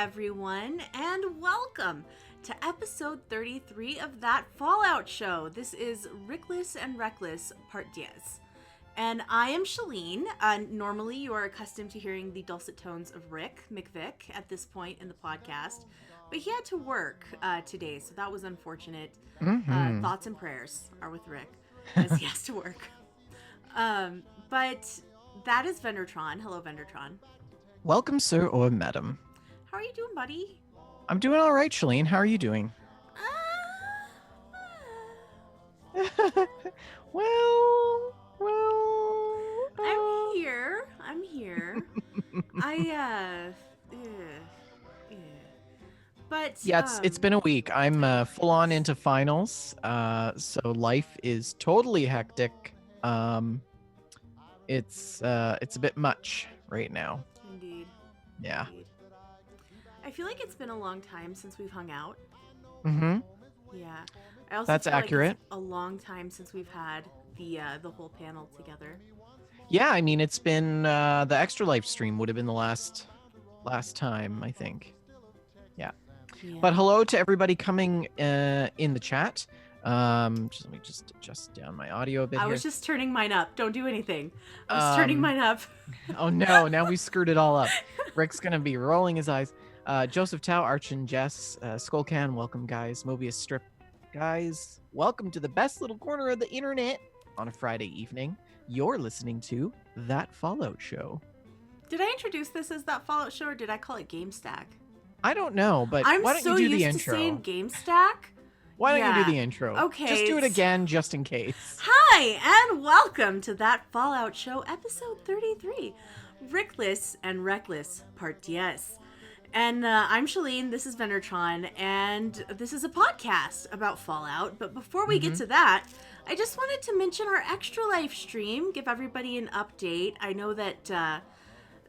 everyone, and welcome to episode 33 of That Fallout Show. This is Rickless and Reckless, part Diez. And I am Shaline. Normally, you are accustomed to hearing the dulcet tones of Rick McVick at this point in the podcast, but he had to work today, so that was unfortunate. Thoughts and prayers are with Rick as he has to work. But that is Vendertron. Hello, Vendertron. Welcome, sir or madam. How are you doing, buddy? I'm doing all right, Shaline. How are you doing? well. I'm here. But yeah, it's been a week. I'm full on into finals. So life is totally hectic. It's a bit much right now. Indeed. Yeah. Indeed. I feel like it's been a long time since we've hung out. Mm-hmm. Yeah. I also That's feel accurate. Like it's a long time since we've had the whole panel together. Yeah, I mean it's been the Extra Life stream would have been the last time, I think. Yeah. But hello to everybody coming in the chat. Let me just adjust down my audio a bit. I was just turning mine up. Don't do anything. I was turning mine up. Oh no, now we screwed it all up. Rick's gonna be rolling his eyes. Joseph Tao, Arch and Jess, Skullcan, welcome guys. Mobius Strip, guys, welcome to the best little corner of the internet on a Friday evening. You're listening to That Fallout Show. Did I introduce this as That Fallout Show, or did I call it Game Stack? I don't know, but I'm why don't so you do the used intro? to saying Game Stack. Why don't you do the intro? Okay. Just do it again, just in case. Hi, and welcome to That Fallout Show, episode 33, Rickless and Reckless, part Diez. And I'm Shaline, this is Vendertron, and this is a podcast about Fallout. But before we get to that, I just wanted to mention our Extra Life stream, give everybody an update. I know that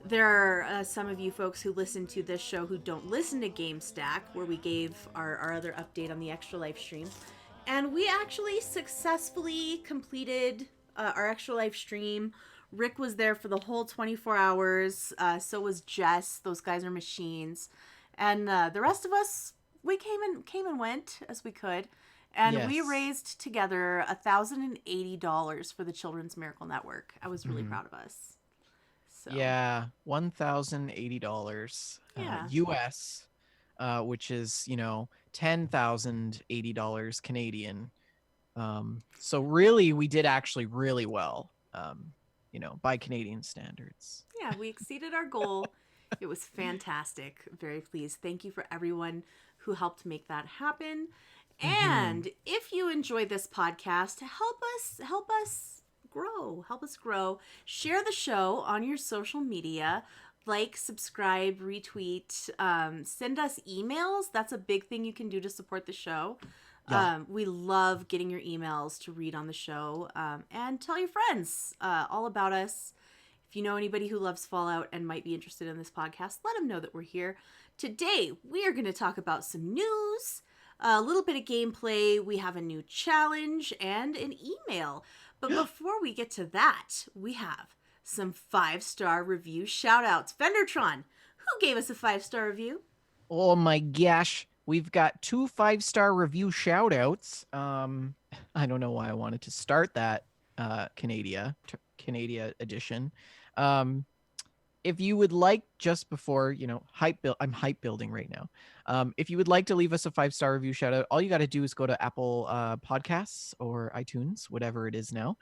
there are some of you folks who listen to this show who don't listen to Game Stack, where we gave our other update on the Extra Life stream. And we actually successfully completed our Extra Life stream. Rick was there for the whole 24 hours. So was Jess. Those guys are machines. And the rest of us, we came and went as we could. And we raised together $1,080 for the Children's Miracle Network. I was really proud of us. So. Yeah, $1,080 US, which is, $10,080 Canadian. So really, we did actually really well, by Canadian standards. Yeah, we exceeded our goal. It was fantastic. Very pleased. Thank you for everyone who helped make that happen. And if you enjoy this podcast, help us grow. Share the show on your social media. Like, subscribe, retweet, send us emails. That's a big thing you can do to support the show. Yeah. We love getting your emails to read on the show. And tell your friends all about us. If you know anybody who loves Fallout and might be interested in this podcast, let them know that we're here. Today, we are going to talk about some news, a little bit of gameplay. We have a new challenge and an email. But before we get to that, we have some 5-star review shout-outs. Vendertron, who gave us a 5-star review? Oh my gosh. We've got 2 5-star review shout-outs. I don't know why I wanted to start that Canada edition. If you would like, just before, I'm hype building right now. If you would like to leave us a 5-star review shout out, all you got to do is go to Apple Podcasts or iTunes, whatever it is now,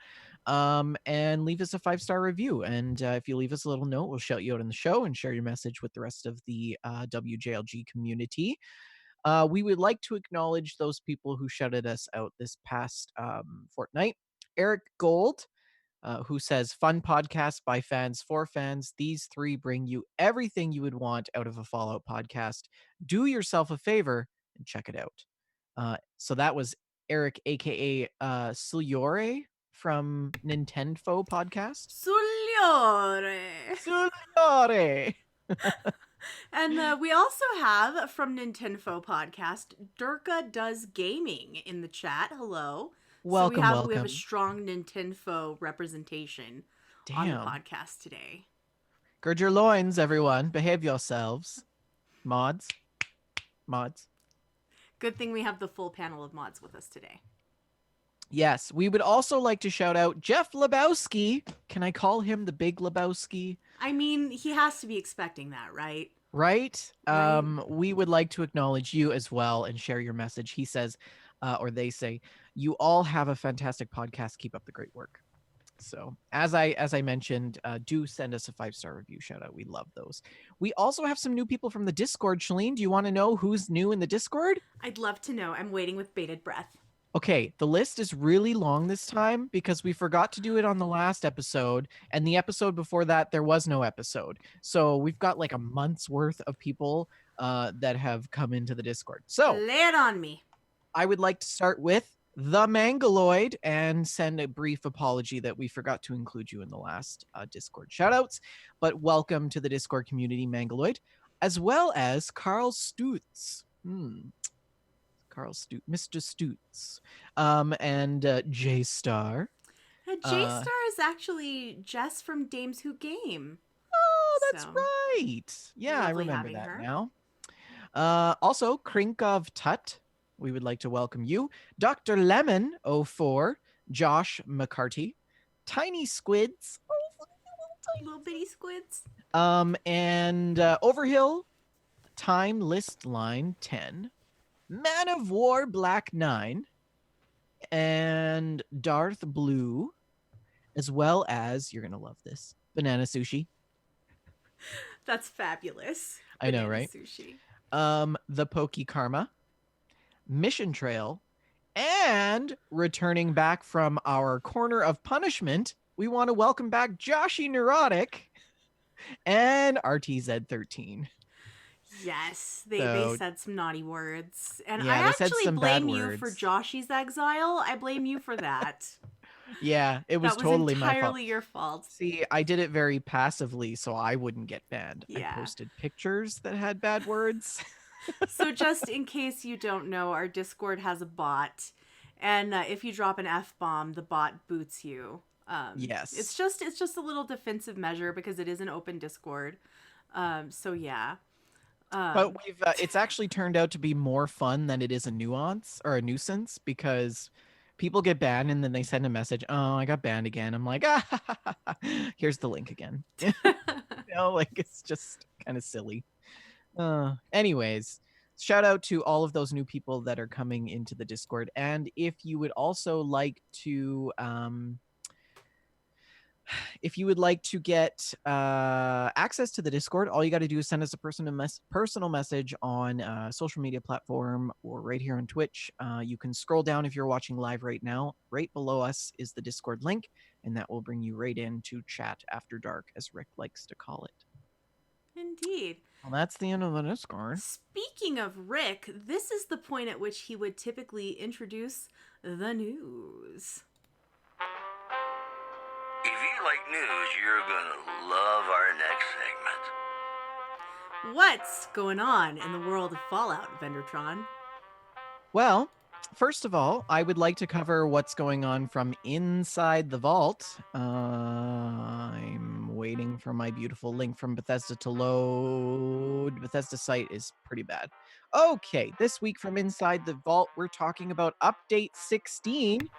and leave us a 5-star review. And if you leave us a little note, we'll shout you out in the show and share your message with the rest of the WJLG community. We would like to acknowledge those people who shouted us out this past fortnight. Eric Gold, who says, fun podcast by fans for fans. These 3 bring you everything you would want out of a Fallout podcast. Do yourself a favor and check it out. So that was Eric, a.k.a. Suliore from Nintendo podcast. Suliore! And we also have, from Nintendo podcast, Durka Does Gaming in the chat. Hello. Welcome. We have a strong Nintendo representation on the podcast today. Gird your loins, everyone. Behave yourselves. Mods. Mods. Good thing we have the full panel of mods with us today. Yes, we would also like to shout out Jeff Lebowski. Can I call him the Big Lebowski? I mean, he has to be expecting that, right? Right? Right? We would like to acknowledge you as well and share your message. He says, or they say, you all have a fantastic podcast. Keep up the great work. So as I mentioned, do send us a 5-star review shout out. We love those. We also have some new people from the Discord. Shalene, do you want to know who's new in the Discord? I'd love to know. I'm waiting with bated breath. Okay, the list is really long this time because we forgot to do it on the last episode, and the episode before that there was no episode. So we've got like a month's worth of people that have come into the Discord. So Lay it on me. I would like to start with the Mangaloid and send a brief apology that we forgot to include you in the last Discord shoutouts. But welcome to the Discord community, Mangaloid, as well as Carl Stutz. Carl Stutz, Mr. Stutz, and J Star. J Star is actually Jess from Dames Who Game. Oh, that's So, right. Yeah, I lovely remember having that her. now. Also, Krinkov Tut, we would like to welcome you. Dr. Lemon 04, Josh McCarty, Tiny Squids, Little bitty squids. and Overhill, Time List Line 10, Man of War Black 9, and Darth Blue, as well as, you're going to love this, Banana Sushi. That's fabulous. I know, Banana right? Sushi. The Pokey Karma, Mission Trail, and returning back from our corner of punishment, we want to welcome back Joshy Neurotic and RTZ13. Yes, they said some naughty words. And Yeah, I they said actually some bad blame you words. for Joshy's exile. I blame you for that. Yeah, it was That totally my fault. entirely your fault. See, I did it very passively so I wouldn't get banned. Yeah. I posted pictures that had bad words. So just in case you don't know, our Discord has a bot. And if you drop an F-bomb, the bot boots you. Yes. It's just a little defensive measure because it is an open Discord. So yeah. But it's actually turned out to be more fun than it is a nuance or a nuisance because people get banned and then they send a message, oh, I got banned again. I'm like, here's the link again. Like it's just kind of silly. Anyways, shout out to all of those new people that are coming into the Discord. And if you would also like to get access to the Discord, all you got to do is send us a personal message on social media platform or right here on Twitch. You can scroll down if you're watching live right now. Right below us is the Discord link, and that will bring you right in to chat after dark, as Rick likes to call it. Indeed. Well, that's the end of the Discord. Speaking of Rick, this is the point at which he would typically introduce the news. If you like news, you're gonna love our next segment. What's going on in the world of Fallout, Vendertron? Well, first of all, I would like to cover what's going on from inside the vault. I'm waiting for my beautiful link from Bethesda to load. Bethesda's site is pretty bad. Okay, this week from inside the vault, we're talking about Update 16.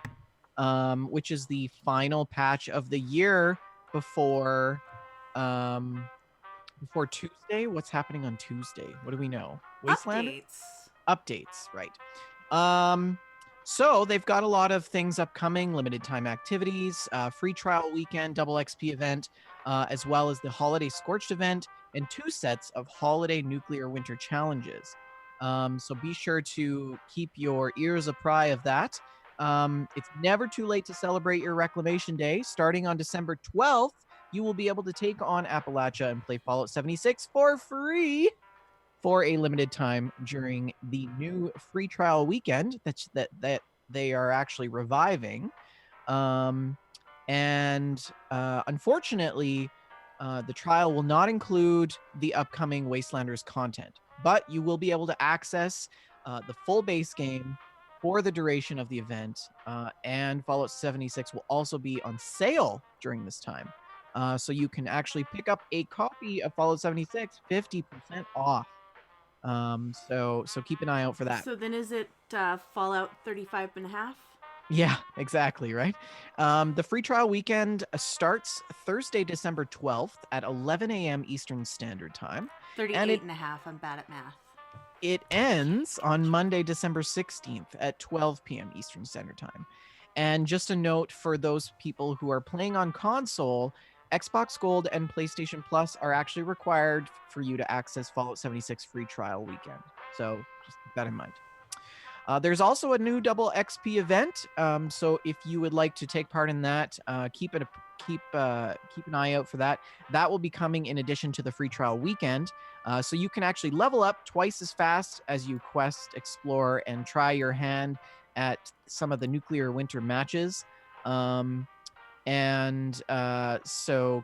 Which is the final patch of the year before Tuesday. What's happening on Tuesday? What do we know? Wasteland? Updates, right. So they've got a lot of things upcoming, limited time activities, free trial weekend, double XP event, as well as the Holiday Scorched event, and 2 sets of Holiday Nuclear Winter challenges. So be sure to keep your ears apry of that. It's never too late to celebrate your Reclamation Day. Starting on December 12th, you will be able to take on Appalachia and play Fallout 76 for free for a limited time during the new free trial weekend that they are actually reviving. Unfortunately, the trial will not include the upcoming Wastelanders content, but you will be able to access the full base game for the duration of the event, and Fallout 76 will also be on sale during this time. So you can actually pick up a copy of Fallout 76 50% off. So keep an eye out for that. So then is it Fallout 35 and a half? Yeah, exactly, right? The free trial weekend starts Thursday, December 12th at 11 a.m. Eastern Standard Time. 38 and a half. I'm bad at math. It ends on Monday, December 16th at 12 p.m. Eastern Standard Time. And just a note for those people who are playing on console, Xbox Gold and PlayStation Plus are actually required for you to access Fallout 76 free trial weekend. So just keep that in mind. There's also a new double XP event. So if you would like to take part in that, keep an eye out for that. That will be coming in addition to the free trial weekend. So you can actually level up twice as fast as you quest, explore, and try your hand at some of the nuclear winter matches. So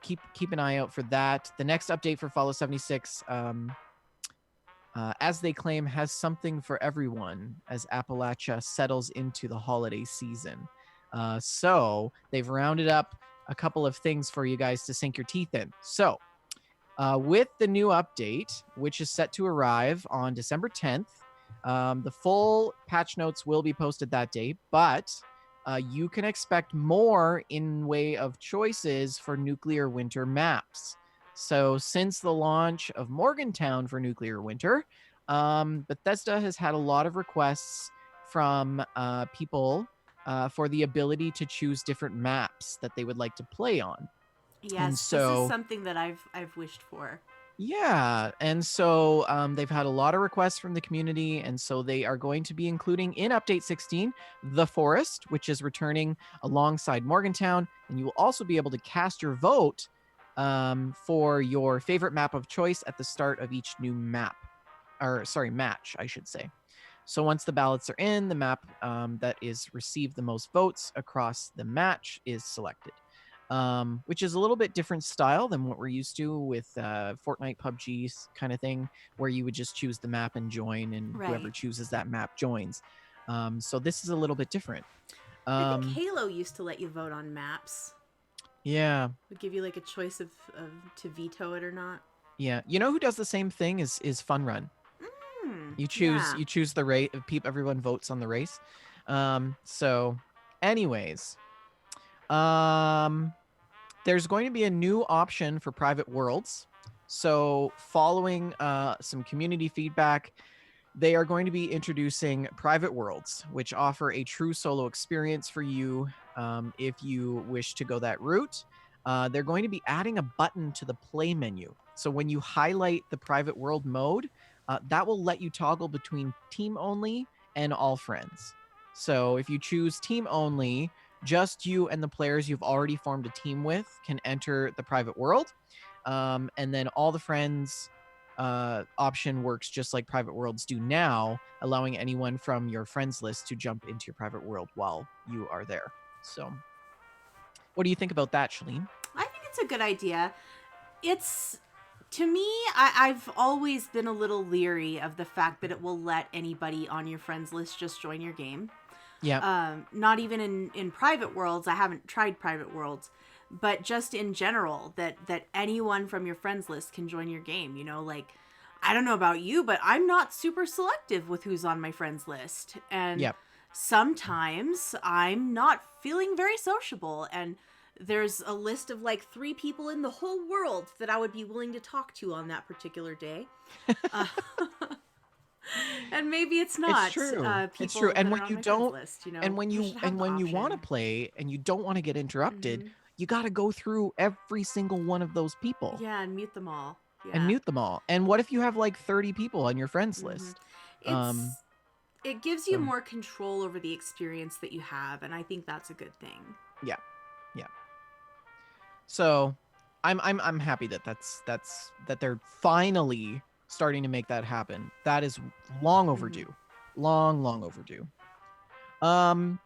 keep an eye out for that. The next update for Fallout 76. As they claim, has something for everyone as Appalachia settles into the holiday season. So they've rounded up a couple of things for you guys to sink your teeth in. So with the new update, which is set to arrive on December 10th, the full patch notes will be posted that day, but you can expect more in way of choices for nuclear winter maps. So since the launch of Morgantown for Nuclear Winter, Bethesda has had a lot of requests from people for the ability to choose different maps that they would like to play on. Yes, this is something that I've wished for. Yeah, and so they've had a lot of requests from the community, and so they are going to be including in Update 16 the Forest, which is returning alongside Morgantown, and you will also be able to cast your vote for your favorite map of choice at the start of each new match, I should say. So once the ballots are in, the map that is received the most votes across the match is selected. Which is a little bit different style than what we're used to with Fortnite, PUBG kind of thing, where you would just choose the map and join, and whoever chooses that map joins. So this is a little bit different. I think Halo used to let you vote on maps. Yeah. Would give you like a choice of to veto it or not. Yeah. You know who does the same thing is Fun Run. You choose the race. Everyone votes on the race. So anyways. There's going to be a new option for private worlds. So following some community feedback, they are going to be introducing private worlds, which offer a true solo experience for you if you wish to go that route. They're going to be adding a button to the play menu. So when you highlight the private world mode, that will let you toggle between team only and all friends. So if you choose team only, just you and the players you've already formed a team with can enter the private world. And then all the friends option works just like private worlds do now, allowing anyone from your friends list to jump into your private world while you are there. So what do you think about that, Shaline? I think it's a good idea. It's, to me, I've always been a little leery of the fact that it will let anybody on your friends list just join your game. Yeah. Not even in private worlds. I haven't tried private worlds, but just in general, that anyone from your friends list can join your game. You know, like, I don't know about you, but I'm not super selective with who's on my friends list. And sometimes I'm not feeling very sociable. And there's a list of like 3 people in the whole world that I would be willing to talk to on that particular day. And maybe it's not. It's true. It's true. And when on you my don't, list, you know, and when you want to play and you don't want to get interrupted, you got to go through every single one of those people. Yeah, and mute them all. Yeah. And mute them all. And what if you have like 30 people on your friends list? It gives you more control over the experience that you have, and I think that's a good thing. Yeah. Yeah. So I'm happy that they're finally starting to make that happen. That is long overdue. Long overdue. But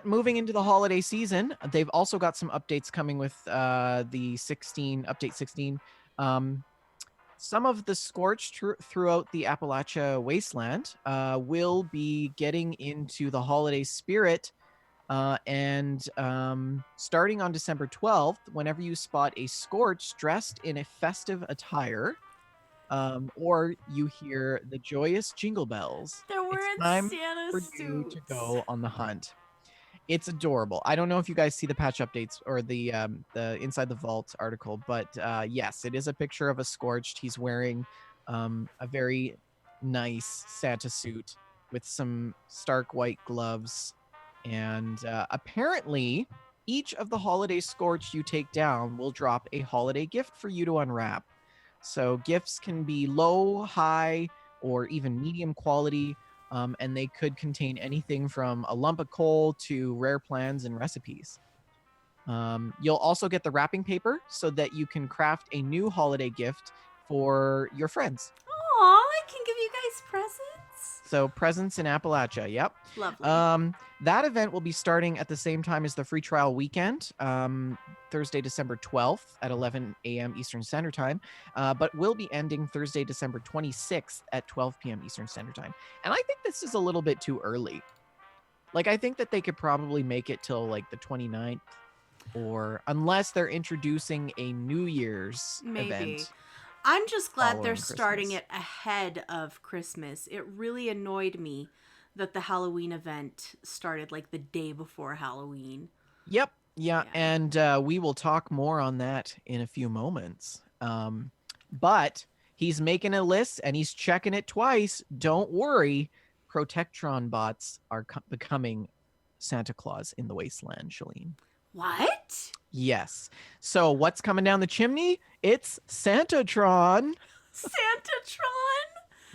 moving into the holiday season, they've also got some updates coming with the update 16. Some of the scorched throughout the Appalachia wasteland will be getting into the holiday spirit. And starting on December 12th, whenever you spot a scorch dressed in a festive attire, or you hear the joyous jingle bells. They're It's wearing time Santa for you to suits. go on the hunt. It's adorable. I don't know if you guys see the patch updates or the Inside the Vault article, but yes, it is a picture of a Scorched. He's wearing a very nice Santa suit with some stark white gloves, and apparently each of the holiday Scorched you take down will drop a holiday gift for you to unwrap. So gifts can be low, high, or even medium quality, and they could contain anything from a lump of coal to rare plans and recipes. You'll also get the wrapping paper so that you can craft a new holiday gift for your friends. Aw, I can give you guys presents. So presents in Appalachia, yep. Lovely. That event will be starting at the same time as the free trial weekend, Thursday, December 12th at 11 a.m. Eastern Standard Time, but will be ending Thursday, December 26th at 12 p.m. Eastern Standard Time. And I think this is a little bit too early. Like, I think that they could probably make it till like the 29th, or unless they're introducing a New Year's Maybe. event. I'm just glad they're following starting Christmas. it ahead of Christmas. It really annoyed me that the Halloween event started like the day before Halloween. Yep. Yeah. Yeah. And we will talk more on that in a few moments. But he's making a list and he's checking it twice. Don't worry. Protectron bots are becoming Santa Claus in the wasteland, Shaline. What? Yes. So what's coming down the chimney? It's Santatron. Santatron?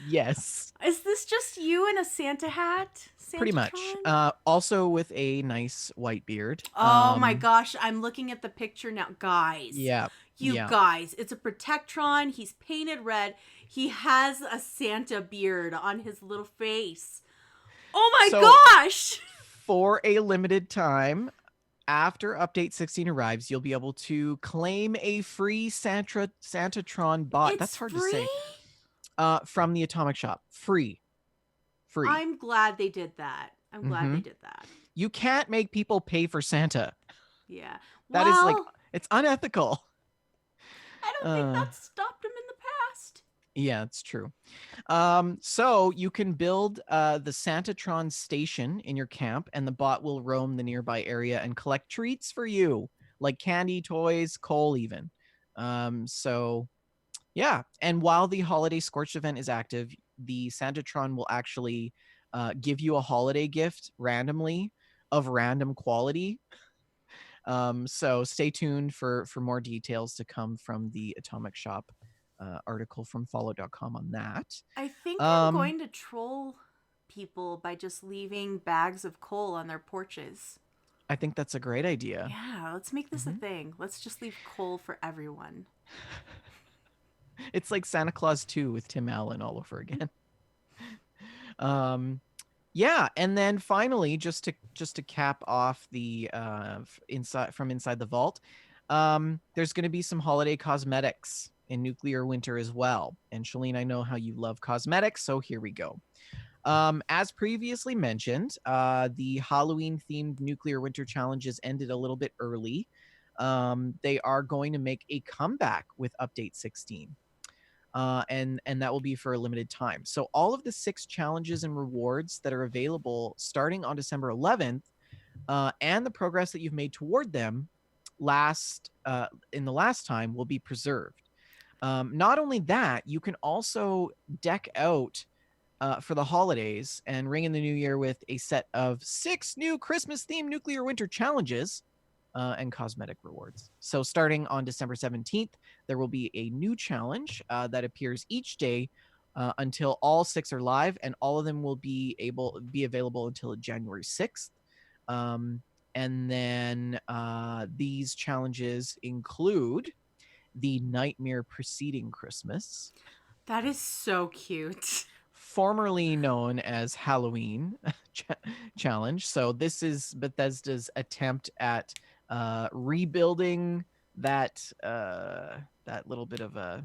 Yes. Is this just you in a Santa hat? Pretty much. Santatron? Also with a nice white beard. Oh my gosh, I'm looking at the picture now. Guys. Yeah. You guys, it's a Protectron. He's painted red. He has a Santa beard on his little face. Oh my gosh! For a limited time, after Update 16 arrives, you'll be able to claim a free Santatron bot. It's That's hard free? to say. From the Atomic Shop. Free. I'm glad they did that. You can't make people pay for Santa. Yeah. That is like, it's unethical. I don't think that stopped him in the past. Yeah, it's true. So you can build the Santatron station in your camp, and the bot will roam the nearby area and collect treats for you, like candy, toys, coal, even. So yeah, and while the Holiday Scorched event is active, the Santatron will actually give you a holiday gift randomly of random quality. So stay tuned for more details to come from the Atomic Shop article from follow.com on that. I think I'm going to troll people by just leaving bags of coal on their porches. I think that's a great idea. Yeah, let's make this a thing. Let's just leave coal for everyone. It's like Santa Claus 2 with Tim Allen all over again. Yeah, and then finally, just to cap off the inside the vault, there's going to be some holiday cosmetics in Nuclear Winter as well. And Shaline, I know how you love cosmetics, so here we go. As previously mentioned, the Halloween-themed Nuclear Winter challenges ended a little bit early. They are going to make a comeback with Update 16. And that will be for a limited time. So all of the 6 challenges and rewards that are available starting on December 11th, and the progress that you've made toward them in the last time will be preserved. Not only that, you can also deck out for the holidays and ring in the new year with a set of 6 new Christmas-themed Nuclear Winter challenges and cosmetic rewards. So starting on December 17th, there will be a new challenge that appears each day until all 6 are live, and all of them will be available until January 6th. And then these challenges include the Nightmare Preceding Christmas. That is so cute. Formerly known as Halloween challenge. So this is Bethesda's attempt at rebuilding that little bit of a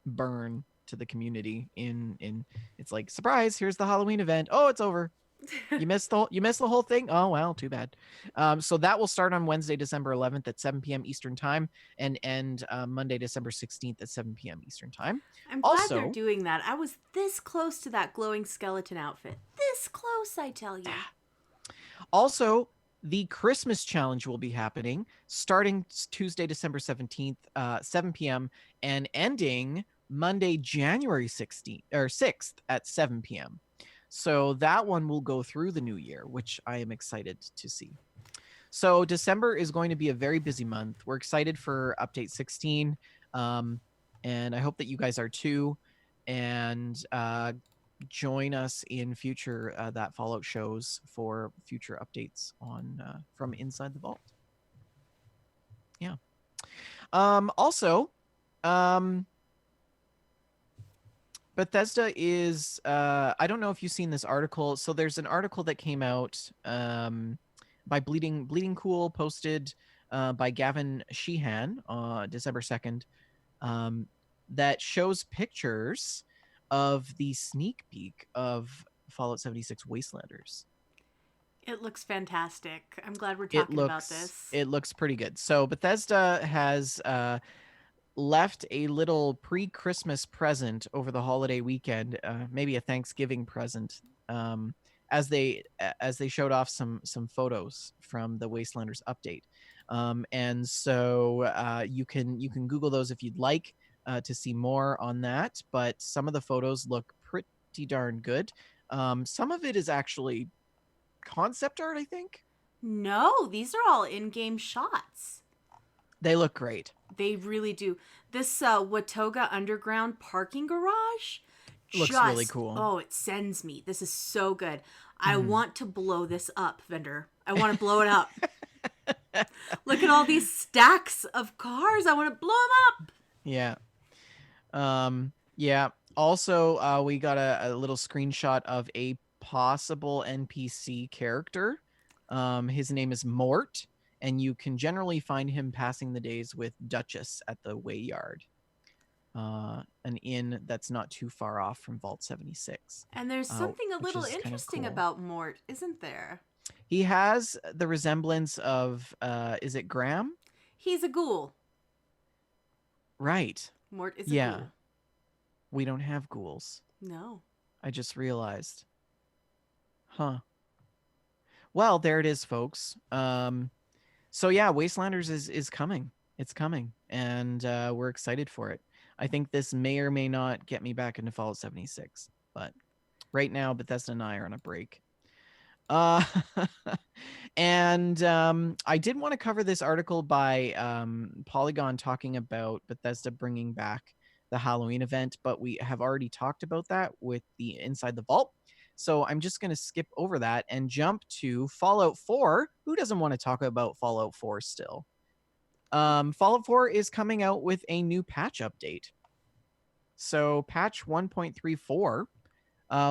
burn to the community in it's like, surprise, here's the Halloween event. Oh, it's over. You missed the whole thing. Oh well, too bad. So that will start on Wednesday, December 11th at 7 p.m. Eastern time, and end Monday, December 16th at 7 p.m. Eastern time. I'm glad they're Also, doing that. I was this close to that glowing skeleton outfit. This close, I tell you. Also, the Christmas challenge will be happening starting Tuesday, December 17th, 7 p.m. and ending Monday, January 16th or 6th at 7 p.m. So that one will go through the new year, which I am excited to see. So December is going to be a very busy month. We're excited for update 16. And I hope that you guys are too. And join us in future that Fallout shows for future updates on from inside the vault. Yeah. Also, Bethesda is I don't know if you've seen this article. So there's an article that came out by Bleeding Cool, posted by Gavin Sheehan December 2nd, that shows pictures of the sneak peek of Fallout 76 Wastelanders. It looks fantastic. I'm glad we're It talking about this. looks pretty good. So Bethesda has left a little pre-Christmas present over the holiday weekend, maybe a Thanksgiving present, as they showed off some photos from the Wastelanders update. And so you can Google those if you'd like to see more on that. But some of the photos look pretty darn good. Some of it is actually concept art, I think. No, these are all in-game shots. They look great. They really do. This Watoga Underground parking garage Looks really cool. Oh, it sends me. This is so good. I want to blow this up, Vendor. I want to blow it up. Look at all these stacks of cars. I want to blow them up. Yeah. Yeah. Also, we got a little screenshot of a possible NPC character. His name is Mort, and you can generally find him passing the days with Duchess at the Wayyard, an inn that's not too far off from Vault 76. And there's something a little is kind of interesting cool. about Mort, isn't there? He has the resemblance of, is it Graham? He's a ghoul. Right. Mort is a Yeah. ghoul. We don't have ghouls. No. I just realized. Huh. Well, there it is, folks. So yeah, Wastelanders is coming. It's coming, and we're excited for it. I think this may or may not get me back into Fallout 76, but right now Bethesda and I are on a break. And I did want to cover this article by Polygon talking about Bethesda bringing back the Halloween event, but we have already talked about that with the Inside the Vault. So I'm just going to skip over that and jump to Fallout 4. Who doesn't want to talk about Fallout 4 still? Fallout 4 is coming out with a new patch update. So patch 1.34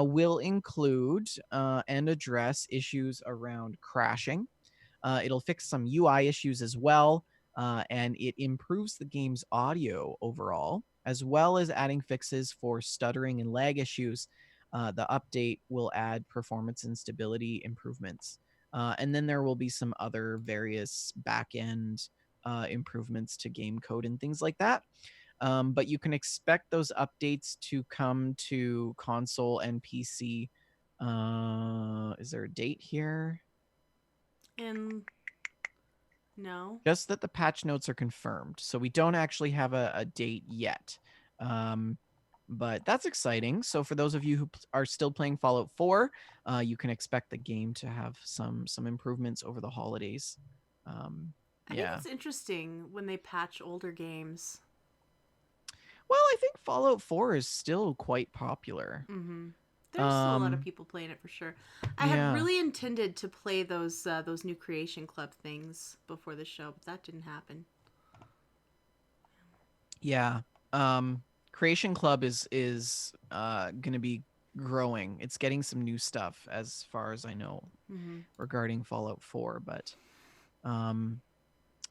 will include and address issues around crashing. It'll fix some UI issues as well, and it improves the game's audio overall, as well as adding fixes for stuttering and lag issues. The update will add performance and stability improvements. And then there will be some other various back-end improvements to game code and things like that. But you can expect those updates to come to console and PC. Is there a date here? No. Just that the patch notes are confirmed. So we don't actually have a date yet. But that's exciting. So for those of you who are still playing Fallout 4, you can expect the game to have some improvements over the holidays. I think it's interesting when they patch older games. Well, I think Fallout 4 is still quite popular. Mm-hmm. There's still a lot of people playing it for sure. I had really intended to play those new Creation Club things before the show, but that didn't happen. Yeah. Creation Club is going to be growing. It's getting some new stuff as far as I know regarding Fallout 4, but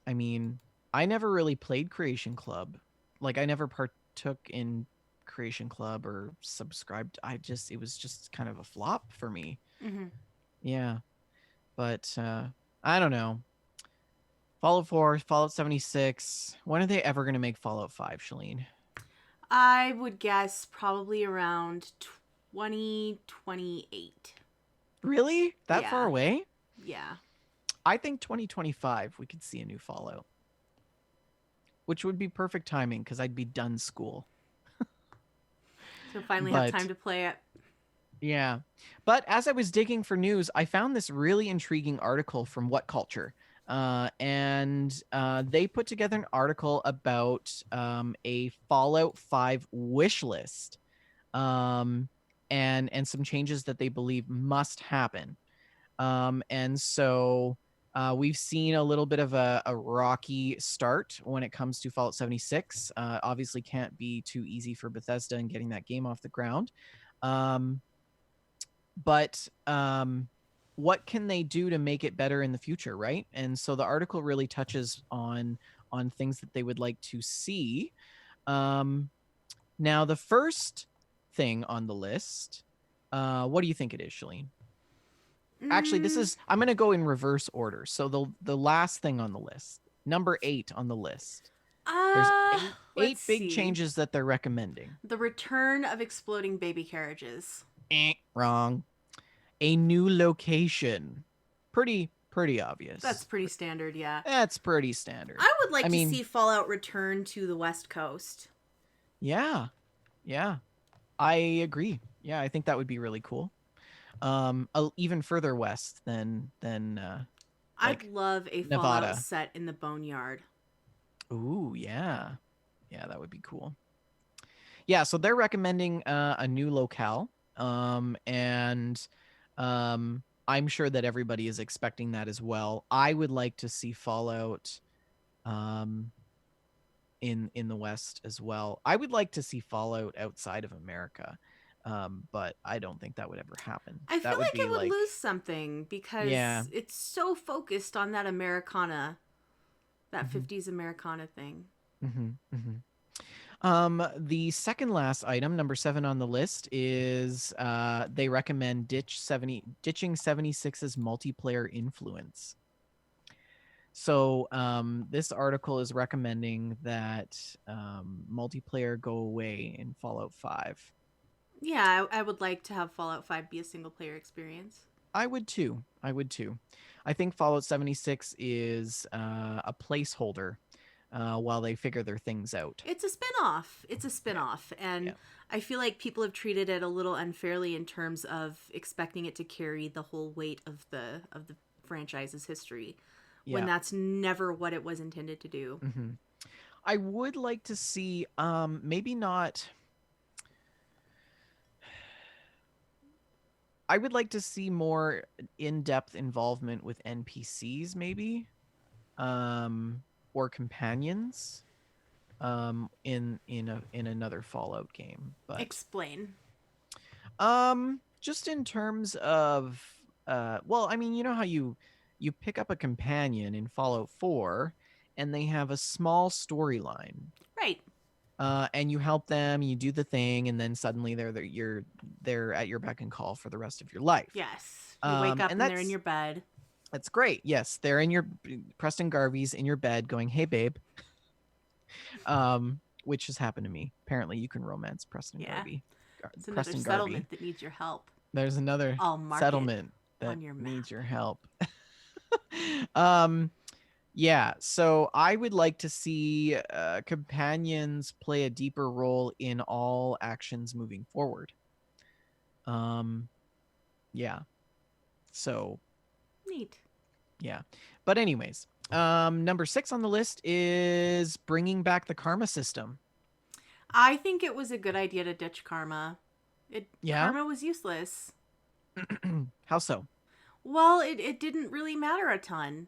I mean, I never really played Creation Club. Like I never partook in Creation Club or subscribed. It was just kind of a flop for me. Yeah. But I don't know. Fallout 4, Fallout 76. When are they ever going to make Fallout 5, Shalene? I would guess probably around 2028. Really? That far Yeah. away? Yeah. I think 2025 we could see a new Fallout, which would be perfect timing because I'd be done school. So finally have time But to play it. yeah. But as I was digging for news, I found this really intriguing article from What Culture. And they put together an article about a Fallout 5 wish list, um, and some changes that they believe must happen. And so we've seen a little bit of a rocky start when it comes to Fallout 76. Obviously, can't be too easy for Bethesda in getting that game off the ground. Um, but what can they do to make it better in the future, right? And so the article really touches on things that they would like to see. Um, Now, the first thing on the list, what do you think it is, Shalene? Actually, this Mm, is I'm going to go in reverse order. So the last thing on the list, number 8 on the list. There's uh, eight let's big see. changes that they're recommending. The return of exploding baby carriages. Wrong. A new location. Pretty That's obvious. pretty standard, yeah. That's pretty standard. I would I like to mean, see Fallout return to the West Coast. yeah. Yeah. I agree. Yeah, I think that would be really cool. Even further west than I'd like love a Fallout Nevada. set in the Boneyard. Ooh, yeah. Yeah, that would be cool. Yeah, so they're recommending a new locale. And I'm sure that everybody is expecting that as well. I would like to see Fallout um in the West as well. I would like to see Fallout outside of America. But I don't think that would ever happen. I feel That would like be it would like, lose something yeah. because it's so focused on that Americana, that Hmm. 50s Americana thing. Hmm. Hmm. The second last item, number 7 on the list, is they recommend ditching 76's multiplayer influence. So this article is recommending that multiplayer go away in Fallout 5. Yeah, I would like to have Fallout 5 be a single player experience. I would too. I would too. I think Fallout 76 is a placeholder while they figure their things out. It's a spin-off. It's a Yeah. spin-off, and Yeah. I feel like people have treated it a little unfairly in terms of expecting it to carry the whole weight of the franchise's history when Yeah. that's never what it was intended to do. Hmm. I would like to see maybe not. I would like to see more in-depth involvement with NPCs, maybe, or companions, in another Fallout game. But Explain. just in terms of, well, I mean, you know how you pick up a companion in Fallout 4, and they have a small storyline, Right. and you help them, you do the thing, and then suddenly they're at your beck and call for the rest of your life. Yes. You wake up And and they're in your bed. that's great. Yes, they're in your Preston Garvey's in your bed, going, "Hey, babe," which has happened to me. Apparently, you can romance Preston Yeah. Garvey. It's another Preston settlement Garvey. that needs your help. There's another I'll mark it settlement that on your map. needs your help. um, yeah. So I would like to see companions play a deeper role in all actions moving forward. Yeah. So Neat. yeah. But anyways, number 6 on the list is bringing back the karma system. I think it was a good idea to ditch karma. Yeah. Karma was useless. How so? Well, it didn't really matter a ton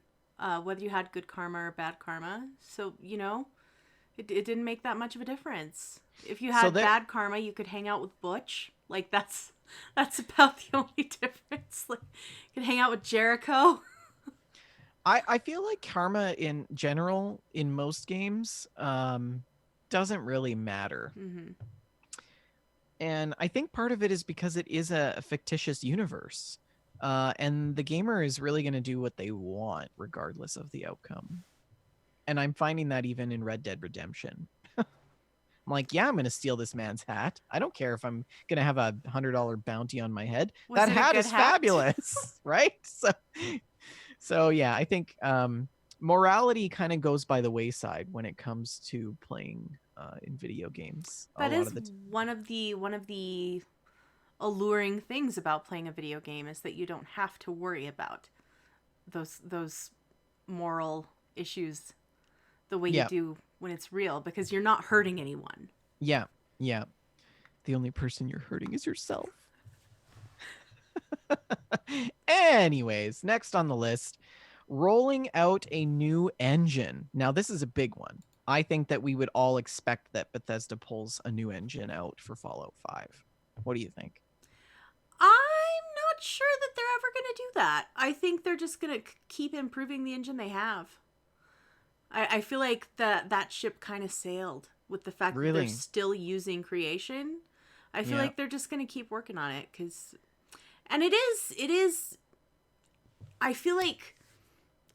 whether you had good karma or bad karma. So, it didn't make that much of a difference. If you had bad karma, you could hang out with Butch. Like, that's about the only difference. Like, you could hang out with Jericho. I feel like karma in general in most games doesn't really matter. Mm-hmm. And I think part of it is because it is a fictitious universe. And the gamer is really going to do what they want, regardless of the outcome. And I'm finding that even in Red Dead Redemption. I'm like, yeah, I'm going to steal this man's hat. I don't care if I'm going to have a $100 bounty on my head. Was That it a hat good is hat? fabulous, right? So yeah, I think morality kind of goes by the wayside when it comes to playing in video games. A That lot is of the one of the alluring things about playing a video game is that you don't have to worry about those moral issues the way you yeah, do when it's real because you're not hurting anyone. yeah, yeah. The only person you're hurting is yourself. Anyways, next on the list, rolling out a new engine. Now, this is a big one. I think that we would all expect that Bethesda pulls a new engine out for Fallout 5. What do you think? I'm not sure that they're ever going to do that. I think they're just going to keep improving the engine they have. I feel like that ship kind of sailed with the fact that they're Really? still using creation. I feel Yeah. like they're just going to keep working on it and it is I feel like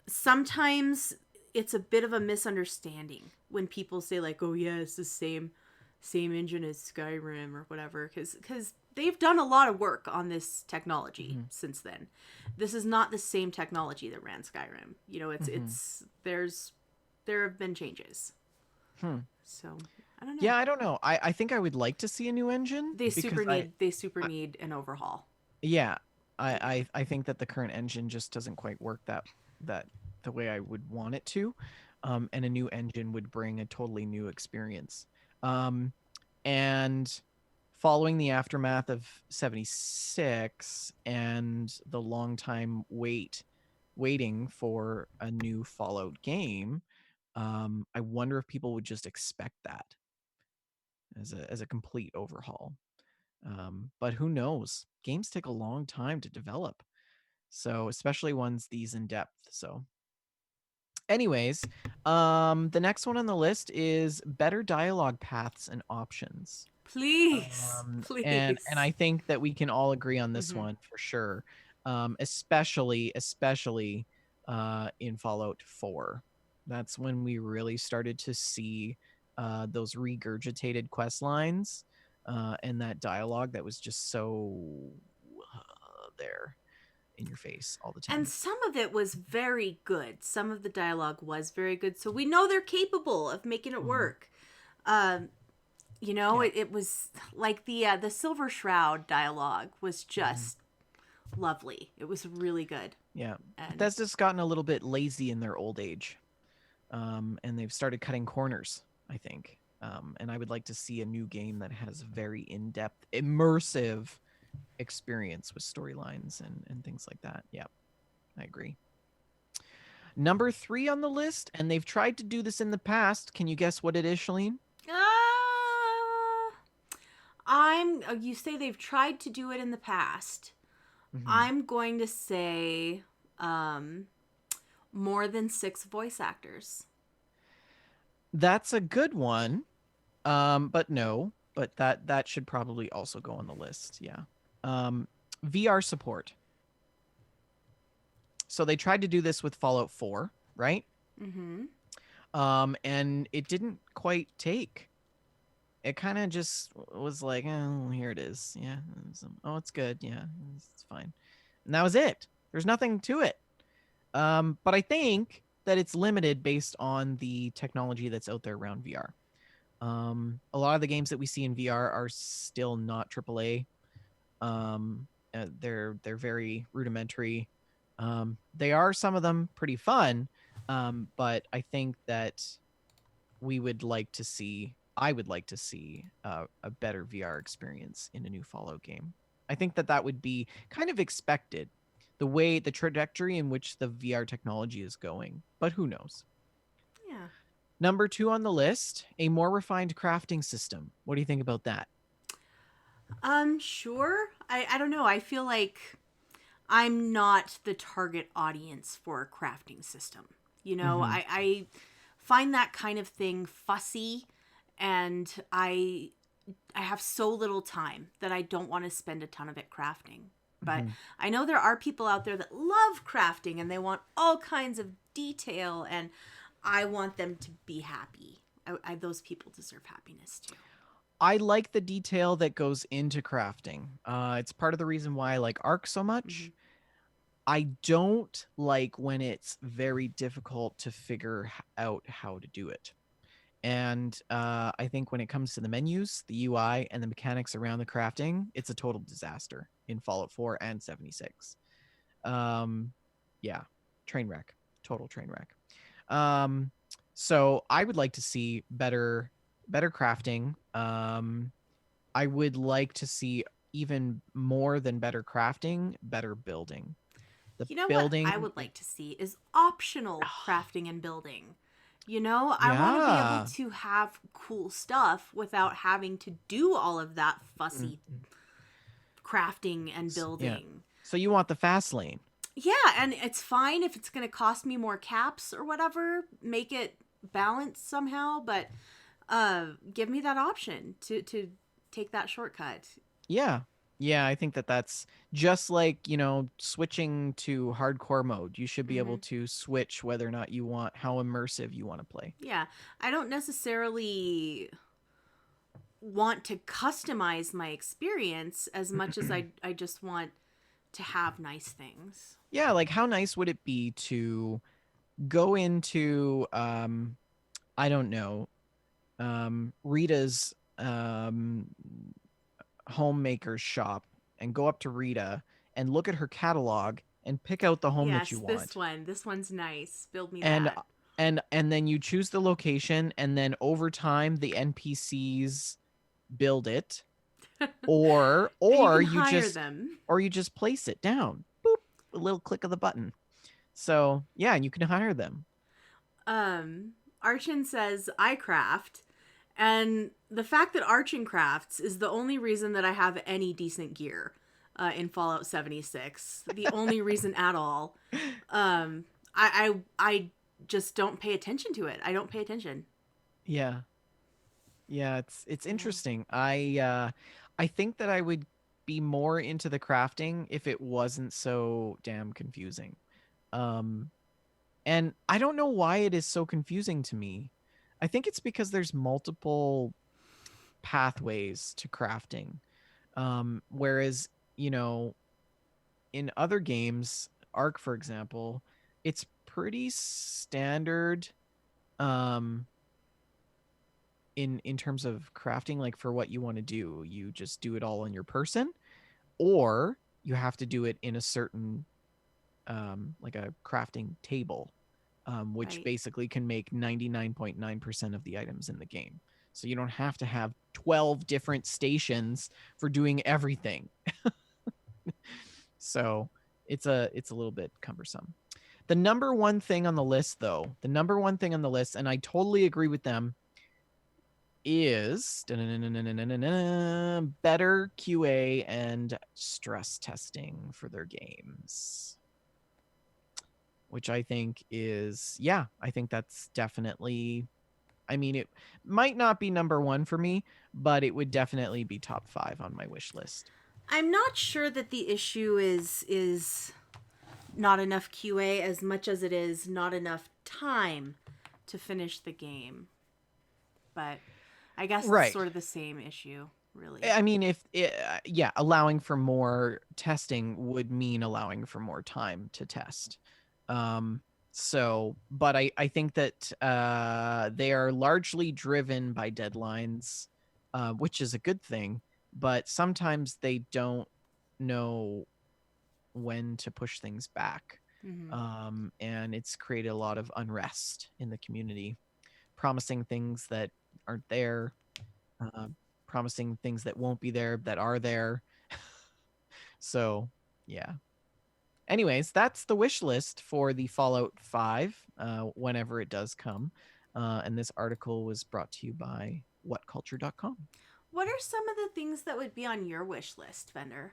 sometimes it's a bit of a misunderstanding when people say like, "Oh yeah, it's the same engine as Skyrim or whatever," because they've done a lot of work on this technology since then. This is not the same technology that ran Skyrim. You know, there have been changes. So I don't know. Yeah, I don't know. I think I would like to see a new engine They super because need an overhaul. yeah, I think that the current engine just doesn't quite work that the way I would want it to, and a new engine would bring a totally new experience. And following the aftermath of 76 and the long time waiting for a new Fallout game, I wonder if people would just expect that as a complete overhaul. But who knows? Games take a long time to develop. So, especially ones these in depth. So, anyways, the next one on the list is better dialogue paths and options. Please, And please. I think that we can all agree on this Mhm. one for sure. Especially in Fallout 4. That's when we really started to see those regurgitated quest lines and that dialogue that was just so there in your face all the And time. some of it was very good. Some of the dialogue was very good. So we know they're capable of making it Mhm. work. You know, Yeah. it was like the Silver Shroud dialogue was just lovely. It was really good. Yeah. And Bethesda's gotten a little bit lazy in their old age. And they've started cutting corners, I think. And I would like to see a new game that has very in-depth, immersive experience with storylines and things like that. Yeah, I agree. Number 3 on the list, and they've tried to do this in the past. Can you guess what it is, Shaline? you say they've tried to do it in the past. Mm-hmm. I'm going to say more than 6 voice actors. That's a good one. But no, but that should probably also go on the list. Yeah. VR support. So they tried to do this with Fallout 4, right? Mhm. And it didn't quite take. It kind of just was like, oh, here it is. Yeah. Oh, it's good. Yeah, it's fine. And that was it. There's nothing to it. But I think that it's limited based on the technology that's out there around VR. A lot of the games that we see in VR are still not AAA. They're very rudimentary. They are, some of them, pretty fun. But I think that I would like to see a better VR experience in a new Fallout game. I think that would be kind of expected, the trajectory in which the VR technology is going. But who knows? Yeah. Number 2 on the list, a more refined crafting system. What do you think about that? Sure. I don't know. I feel like I'm not the target audience for a crafting system. You know, Mhm. I find that kind of thing fussy, and I have so little time that I don't want to spend a ton of it crafting. But Mhm. I know there are people out there that love crafting and they want all kinds of detail, and I want them to be happy. Those people deserve happiness too. I like the detail that goes into crafting. It's part of the reason why I like Ark so Hmm. much. I don't like when it's very difficult to figure out how to do it. And I think when it comes to the menus, the UI, and the mechanics around the crafting, it's a total disaster in Fallout 4 and 76. Um, yeah, train wreck, total train wreck. Um, so I would like to see better crafting. I would like to see even more than better crafting, better building. The You know what I building, would like to see is optional crafting and building. I want to be able yeah. to have cool stuff without having to do all of that Mm, fussy crafting and yeah. building. So you want the fast lane? Yeah, and it's fine if it's going to cost me more caps or whatever, make it balanced somehow, but give me that option to take that shortcut. Yeah. Yeah, I think that that's just like, switching to hardcore mode. You should be able Hmm. to switch whether or not you want how immersive you want to play. Yeah, I don't necessarily want to customize my experience as much as I just want to have nice things. Yeah, like how nice would it be to go into I don't know, Rita's homemaker's shop and go up to Rita and look at her catalog and pick out the home that you Yes, this want. one. This one's nice. Build me And that. and then you choose the location and then over time the NPCs build it or And you or can you hire just them. place it down. Boop, a little click of the button. So, yeah, and you can hire them. Um Archin says I craft, and the fact that Archin crafts is the only reason that I have any decent gear in Fallout 76. The only reason at all. I just don't pay attention to it. I don't pay attention. Yeah. Yeah, it's Yeah. interesting. I think that I would be more into the crafting if it wasn't so damn confusing. Um and I don't know why it is so confusing to me. I think it's because there's multiple pathways to crafting. Whereas, you know, in other games, Ark for example, it's pretty standard um in terms of crafting, like for what you want to do. You just do it all on your person, or you have to do it in a certain like a crafting table, which Right. basically can make 99.9% of the items in the game. So you don't have to have 12 different stations for doing everything. So it's a little bit cumbersome. The number one thing on the list, though, the number one thing on the list, and I totally agree with them, is better QA and stress testing for their games. Which I think is, yeah, I think that's definitely, I mean, it might not be number one for me, but it would definitely be top 5 on my wish list. I'm not sure that the issue is not enough QA as much as it is not enough time to finish the game. But I guess it's Right. sort of the same issue, really. I mean, if yeah, allowing for more testing would mean allowing for more time to test. Um, so, but I think that they are largely driven by deadlines, which is a good thing. But sometimes they don't know when to push things back, Hmm. and it's created a lot of unrest in the community, promising things that aren't there, uh, promising things that won't be there that are there. So, yeah. Anyways, that's the wish list for the Fallout 5 whenever it does come. And this article was brought to you by whatculture.com. What are some of the things that would be on your wish list, Vendor?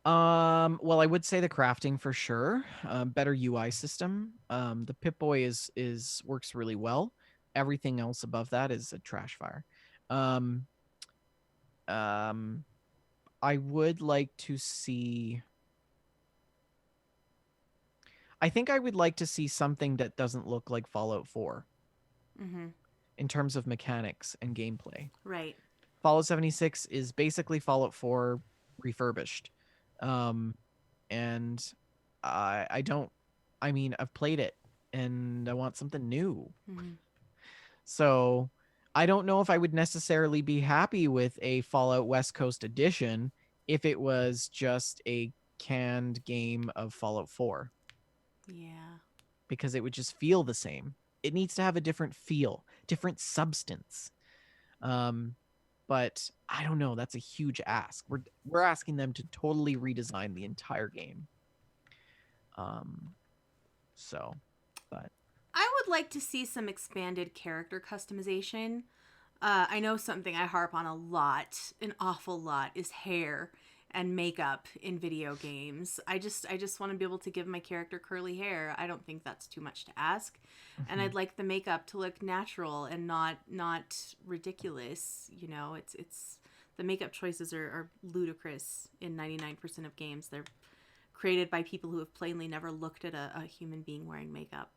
Well, I would say the crafting for sure. Better UI system. The Pip-Boy is works really well. Everything else above that is a trash fire. Um, um, I would like to see. I think I would like to see something that doesn't look like Fallout 4 Mm-hmm. in terms of mechanics and gameplay. Right. Fallout 76 is basically Fallout 4 refurbished. Um, and I don't, I mean, I've played it and I want something new. Mm-hmm. So I don't know if I would necessarily be happy with a Fallout West Coast edition if it was just a canned game of Fallout 4 Yeah. because it would just feel the same. It needs to have a different feel, different substance. Um, but I don't know. That's a huge ask. We're asking them to totally redesign the entire game. Um, so, but I would like to see some expanded character customization. I know something I harp on a lot, an awful lot, is hair and makeup in video games. I just want to be able to give my character curly hair. I don't think that's too much to ask. And I'd like the makeup to look natural and not ridiculous. You know, it's the makeup choices are ludicrous in 99% of games. They're created by people who have plainly never looked at a human being wearing makeup.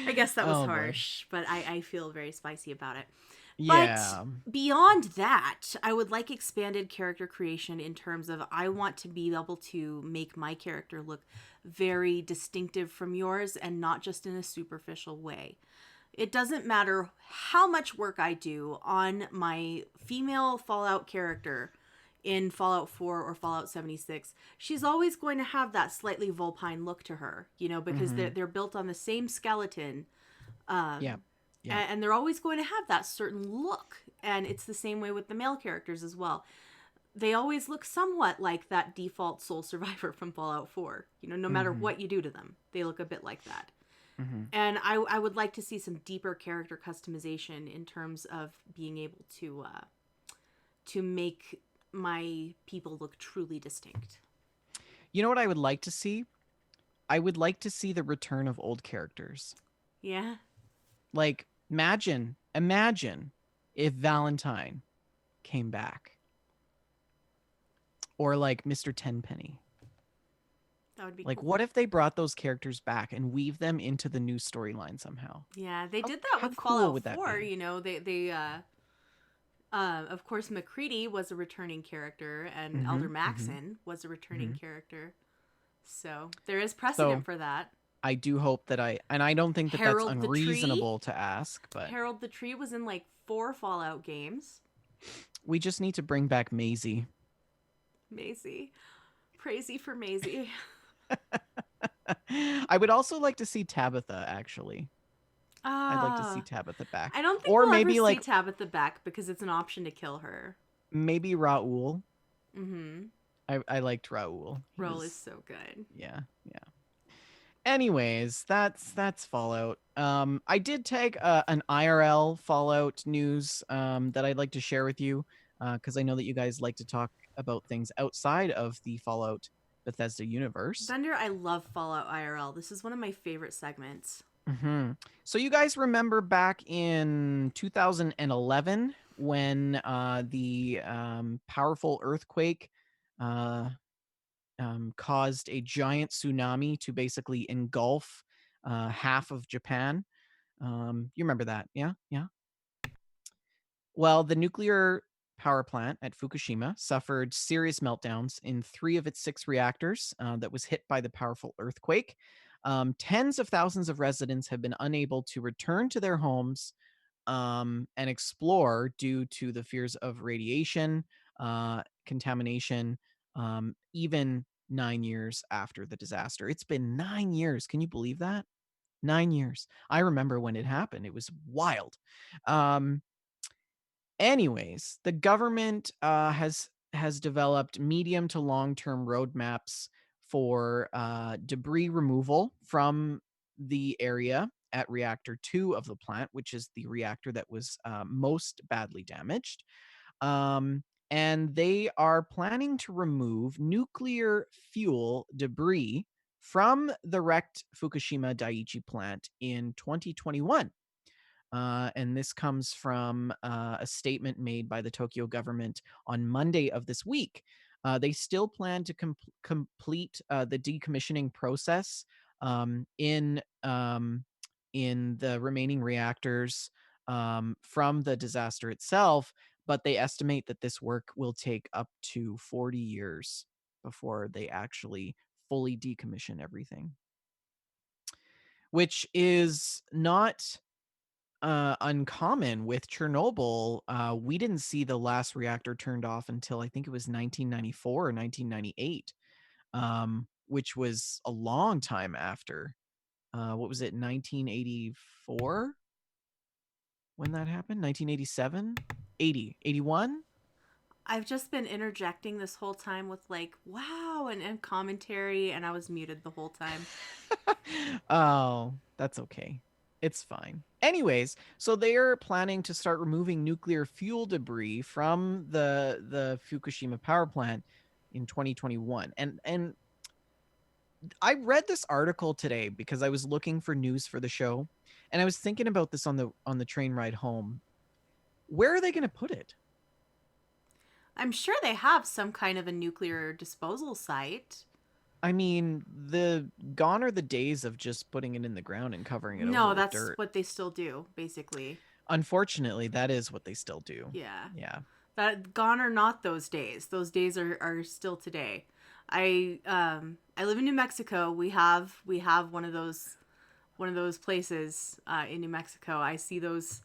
I guess that was oh boy, harsh, but I feel very spicy about it. But yeah. beyond that, I would like expanded character creation in terms of I want to be able to make my character look very distinctive from yours and not just in a superficial way. It doesn't matter how much work I do on my female Fallout character in Fallout 4 or Fallout 76, she's always going to have that slightly vulpine look to her, you know, because Mm-hmm. they're built on the same skeleton. Yeah, Um, yeah. and they're always going to have that certain look. And it's the same way with the male characters as well. They always look somewhat like that default soul survivor from Fallout 4. You know, no matter Mm-hmm. what you do to them, they look a bit like that. Mm-hmm. And I would like to see some deeper character customization in terms of being able to make my people look truly distinct. You know what I would like to see? I would like to see the return of old characters. Yeah. Like, imagine if Valentine came back, or like Mr. Tenpenny. That would be Like, cool. what if they brought those characters back and weave them into the new storyline somehow? Yeah, they How, did that how with cool Fallout would that 4, be? you know, they of course McCready was a returning character and Mm-hmm, Elder mm-hmm, Maxon was a returning mm-hmm. character. So, there is precedent So for that. I do hope that and I don't think that that's Harold the Tree. unreasonable to ask, but Harold the Tree was in like 4 Fallout games. we just need to bring back Maisie. Maisie. Crazy for Maisie. I would also like to see Tabitha, actually. I'd like to see Ah. Tabitha back. I don't think Or we'll ever maybe see like Tabitha back because it's an option to kill her. maybe Raoul. Mm-hmm. I liked Raoul. He Roll is was so good. yeah, yeah. Anyways, that's Fallout. I did take an IRL Fallout news that I'd like to share with you because I know that you guys like to talk about things outside of the Fallout Bethesda universe. Vendor, I love Fallout IRL. This is one of my favorite segments. Mm-hmm. So you guys remember back in 2011 when the powerful earthquake uh, caused a giant tsunami to basically engulf half of Japan. You remember that? Yeah, yeah. Well, the nuclear power plant at Fukushima suffered serious meltdowns in 3 of its 6 reactors that was hit by the powerful earthquake. Tens of thousands of residents have been unable to return to their homes and explore due to the fears of radiation, contamination, even 9 years after the disaster. It's been 9 years. Can you believe that? 9 years. I remember when it happened. It was wild. Um, Anyways, the government has developed medium to long term roadmaps for debris removal from the area at reactor 2 of the plant, which is the reactor that was most badly damaged. And they are planning to remove nuclear fuel debris from the wrecked Fukushima Daiichi plant in 2021. And this comes from a statement made by the Tokyo government on Monday of this week. They still plan to complete the decommissioning process in the remaining reactors from the disaster itself, but they estimate that this work will take up to 40 years before they actually fully decommission everything, which is not uncommon with Chernobyl. We didn't see the last reactor turned off until I think it was 1994 or 1998, which was a long time after. What was it, 1984 when that happened? 1987? 80? 81? I've just been interjecting this whole time with like, wow, and commentary, and I was muted the whole time. Oh, that's okay. It's fine. Anyways, so they are planning to start removing nuclear fuel debris from the Fukushima power plant in 2021. And I read this article today because I was looking for news for the show, and I was thinking about this on the train ride home. Where are they going to put it? I'm sure they have some kind of a nuclear disposal site. I mean, gone are the days of just putting it in the ground and covering it over No, with that's dirt. what they still do, basically. Unfortunately, that is what they still do. Yeah. Yeah. That gone are not those days. Those days are still today. I live in New Mexico. We have one of those places in New Mexico. I see those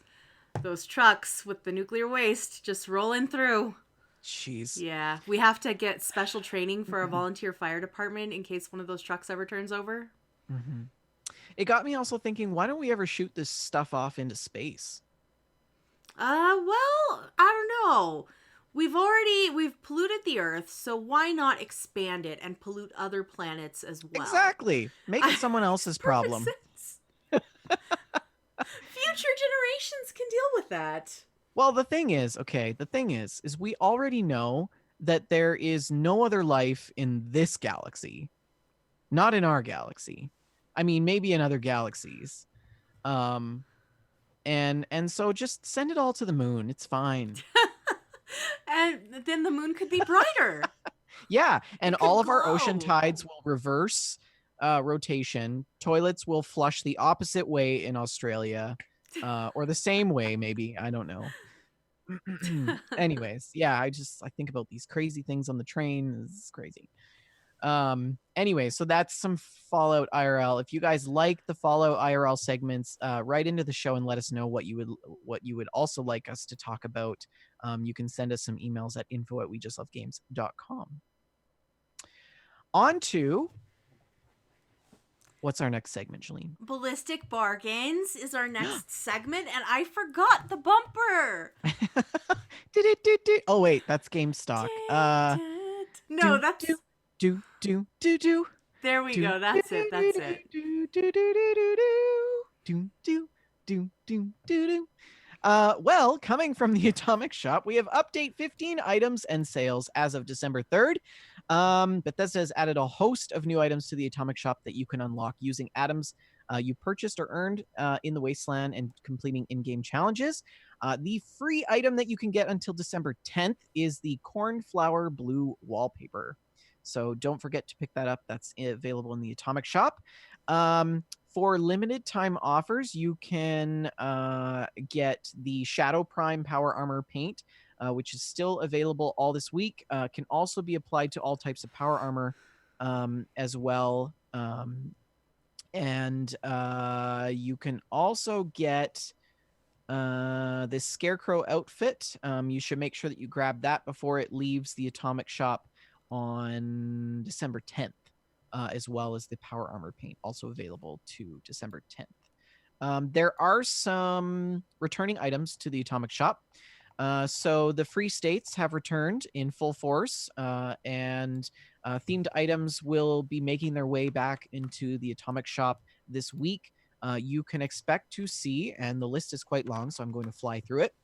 trucks with the nuclear waste just rolling through. Jeez. Yeah, we have to get special training for a volunteer fire department in case one of those trucks ever turns over. Mm-hmm. It got me also thinking, why don't we ever shoot this stuff off into space? Well, I don't know. We've polluted the Earth, so why not expand it and pollute other planets as well? Exactly. Make it someone else's problem. Sense. Future generations can deal with that. Well, the thing is we already know that there is no other life in this galaxy. Not in our galaxy. I mean, maybe in other galaxies. And so just send it all to the moon. It's fine. And then the moon could be brighter. Yeah, and It could all of our ocean glow. tides will reverse rotation. Toilets will flush the opposite way in Australia, or the same way, maybe. I don't know. Anyways, yeah, I think about these crazy things on the train. It's crazy. Anyway, so that's some Fallout IRL. If you guys like the Fallout IRL segments, write into the show and let us know what you would also like us to talk about. You can send us some emails at info@wejustlovegames.com. On to what's our next segment, Shaline? Ballistic Bargains is our next segment, and I forgot the bumper. Oh wait, that's GameStock. No, that's do. there we go. That's it. That's it. Well, coming from the Atomic Shop, we have update 15 items and sales as of December 3rd. Bethesda has added a host of new items to the Atomic Shop that you can unlock using items you purchased or earned in the Wasteland and completing in-game challenges. The free item that you can get until December 10th is the Cornflower Blue wallpaper. So don't forget to pick that up. That's available in the Atomic Shop. For limited time offers, you can get the Shadow Prime Power Armor paint, which is still available all this week. Can also be applied to all types of power armor as well. And you can also get this Scarecrow outfit. You should make sure that you grab that before it leaves the Atomic Shop on December 10th. As well as the power armor paint, also available to December 10th. There are some returning items to the Atomic Shop. So the Free States have returned in full force, and themed items will be making their way back into the Atomic Shop this week. You can expect to see, and the list is quite long, so I'm going to fly through it,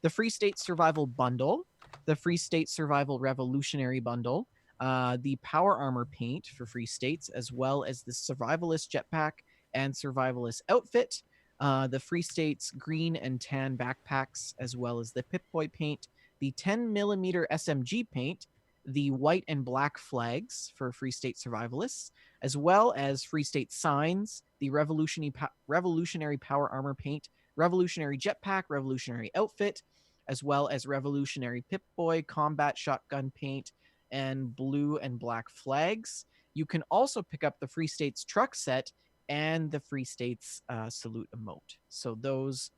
the Free State Survival Bundle, the Free State Survival Revolutionary Bundle, the Power Armor paint for Free States, as well as the Survivalist Jetpack and Survivalist Outfit. the Free States green and tan backpacks, as well as the Pip-Boy paint, the 10mm SMG paint, the white and black flags for Free State survivalists, as well as Free State signs, the revolutionary power armor paint, revolutionary jetpack, revolutionary outfit, as well as revolutionary Pip-Boy combat shotgun paint, and blue and black flags. You can also pick up the Free States truck set and the Free States salute emote. So those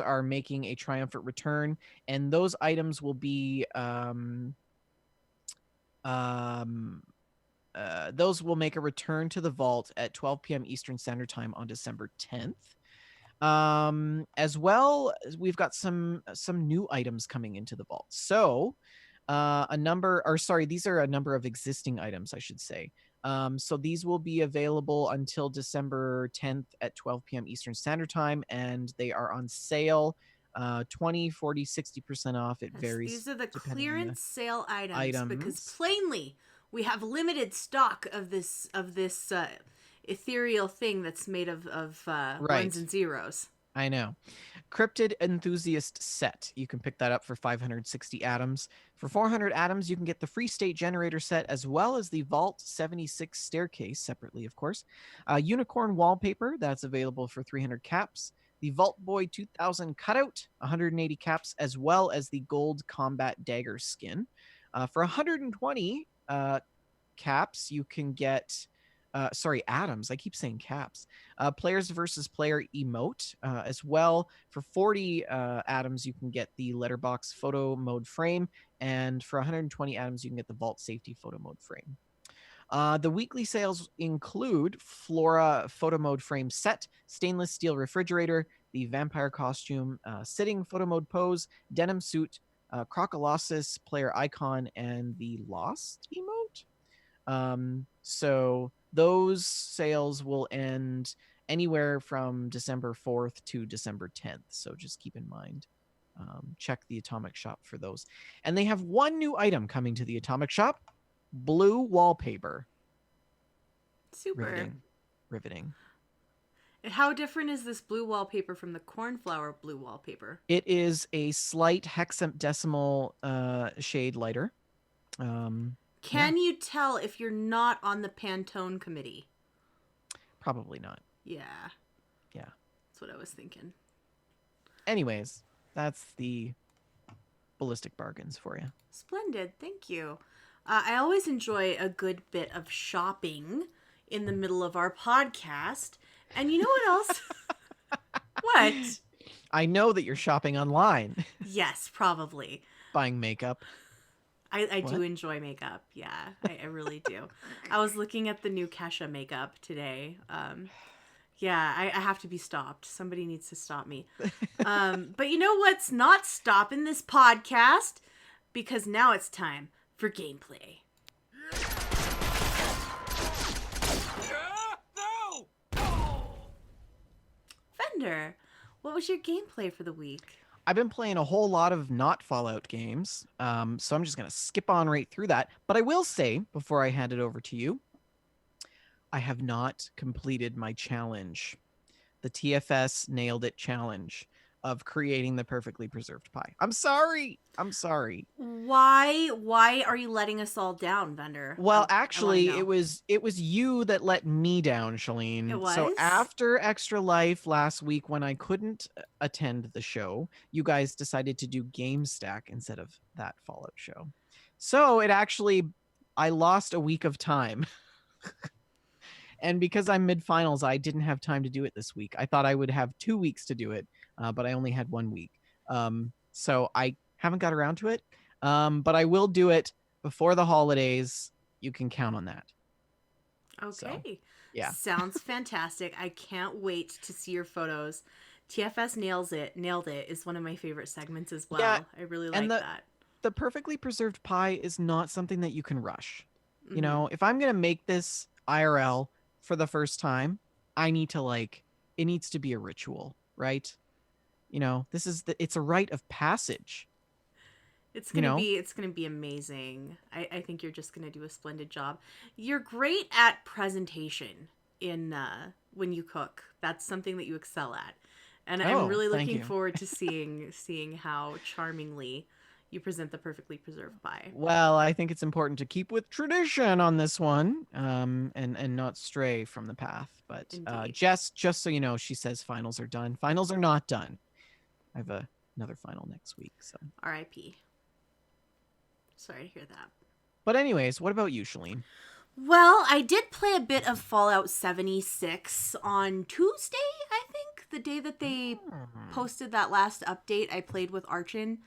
are making a triumphant return, and those items will be those will make a return to the vault at 12 p.m. Eastern Standard Time on December 10th. As well, we've got some new items coming into the vault. So these are a number of existing items, I should say. So these will be available until December 10th at 12 p.m. Eastern Standard Time, and they are on sale 20, 40, 60% off. It varies. These are the depending on clearance sale items, because items. plainly we have limited stock of this ethereal thing that's made of ones and zeros. I know. Cryptid Enthusiast Set. You can pick that up for 560 atoms. For 400 atoms, you can get the Free State Generator set, as well as the Vault 76 Staircase, separately, of course. Unicorn Wallpaper, that's available for 300 caps. The Vault Boy 2000 Cutout, 180 caps, as well as the Gold Combat Dagger skin. For 120 caps, you can get... atoms. I keep saying caps. Players versus player emote. As well, for 40 atoms, you can get the letterbox photo mode frame. And for 120 atoms, you can get the vault safety photo mode frame. The weekly sales include Flora photo mode frame set, stainless steel refrigerator, the vampire costume, sitting photo mode pose, denim suit, Crocolosis player icon, and the lost emote. So those sales will end anywhere from December 4th to December 10th. So just keep in mind, check the Atomic Shop for those. And they have one new item coming to the Atomic Shop: blue wallpaper. Super. Riveting. How different is this blue wallpaper from the cornflower blue wallpaper? It is a slight hexadecimal shade lighter. Can you tell if you're not on the Pantone committee? Probably not. Yeah. Yeah. That's what I was thinking. Anyways, that's the ballistic bargains for you. Splendid. Thank you. I always enjoy a good bit of shopping in the middle of our podcast. And you know what else? What? I know that you're shopping online. Yes, probably. Buying makeup. I do enjoy makeup. Yeah, I really do. I was looking at the new Kesha makeup today. Yeah, I have to be stopped. Somebody needs to stop me. But you know what's not stopping this podcast? Because now it's time for gameplay. Vendor, what was your gameplay for the week? I've been playing a whole lot of not Fallout games, so I'm just going to skip on right through that. But I will say, before I hand it over to you, I have not completed my challenge, the TFS Nailed It challenge of creating the perfectly preserved pie. I'm sorry. Why are you letting us all down, Vendor? Well, actually, it was you that let me down, Shaline. It was? So after Extra Life last week, when I couldn't attend the show, you guys decided to do Game Stack instead of that Fallout show. So I lost a week of time. And because I'm mid-finals, I didn't have time to do it this week. I thought I would have 2 weeks to do it, but I only had 1 week. So I haven't got around to it, but I will do it before the holidays. You can count on that. Okay. So, yeah. Sounds fantastic. I can't wait to see your photos. TFS Nailed It is one of my favorite segments as well. Yeah, I really like that. The perfectly preserved pie is not something that you can rush. Mm-hmm. You know, if I'm going to make this IRL for the first time, I need to it needs to be a ritual, right? You know, it's a rite of passage. It's gonna be amazing. I think you're just gonna do a splendid job. You're great at presentation in when you cook. That's something that you excel at. And I'm really thank looking you. forward to seeing how charmingly you present the perfectly preserved pie. Well, I think it's important to keep with tradition on this one, and not stray from the path. But Indeed. Jess, just so you know, she says finals are done. Finals are not done. I have another final next week. So, R.I.P. Sorry to hear that. but anyways, what about you, Shalene? Well, I did play a bit of Fallout 76 on Tuesday, I think, the day that they posted that last update. I played with Archon.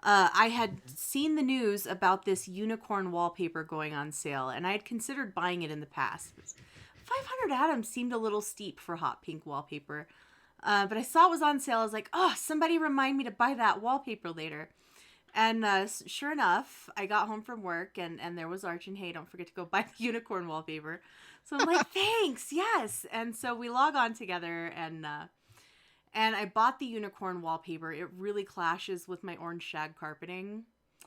I had seen the news about this unicorn wallpaper going on sale, and I had considered buying it in the past. 500 atoms seemed a little steep for hot pink wallpaper. But I saw it was on sale. I was like, oh, somebody remind me to buy that wallpaper later. And sure enough, I got home from work and there was Archon. Hey, don't forget to go buy the unicorn wallpaper. So I'm like, thanks, yes. And so we log on together and I bought the unicorn wallpaper. It really clashes with my orange shag carpeting.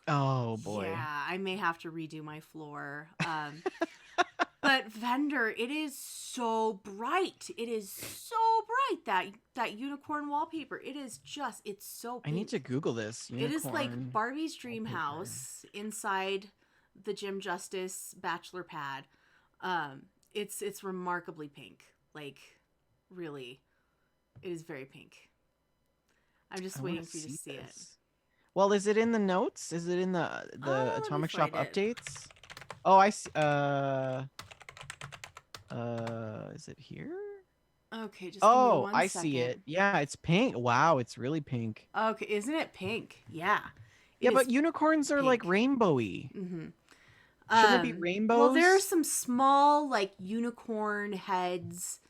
Oh boy. Yeah, I may have to redo my floor. But Vendor, it is so bright. It is so bright, that unicorn wallpaper. It is just, it's so pink. I need to Google this. It is like Unicorn Barbie's dream wallpaper. house inside the Jim Justice bachelor pad. It's remarkably pink. Like, really, it is very pink. I'm just I waiting wanna for you to see it. this. Well, is it in the notes? Is it in the Let me Atomic Shop find it. updates? Oh, I see. Is it here? Okay, just give me Oh, one I second. see it. Yeah, it's pink. Wow, it's really pink. Okay, isn't it pink? Yeah. Yeah, It but is unicorns are like pink. rainbowy. Mm-hmm. Shouldn't it be rainbows? Well, there are some small like unicorn heads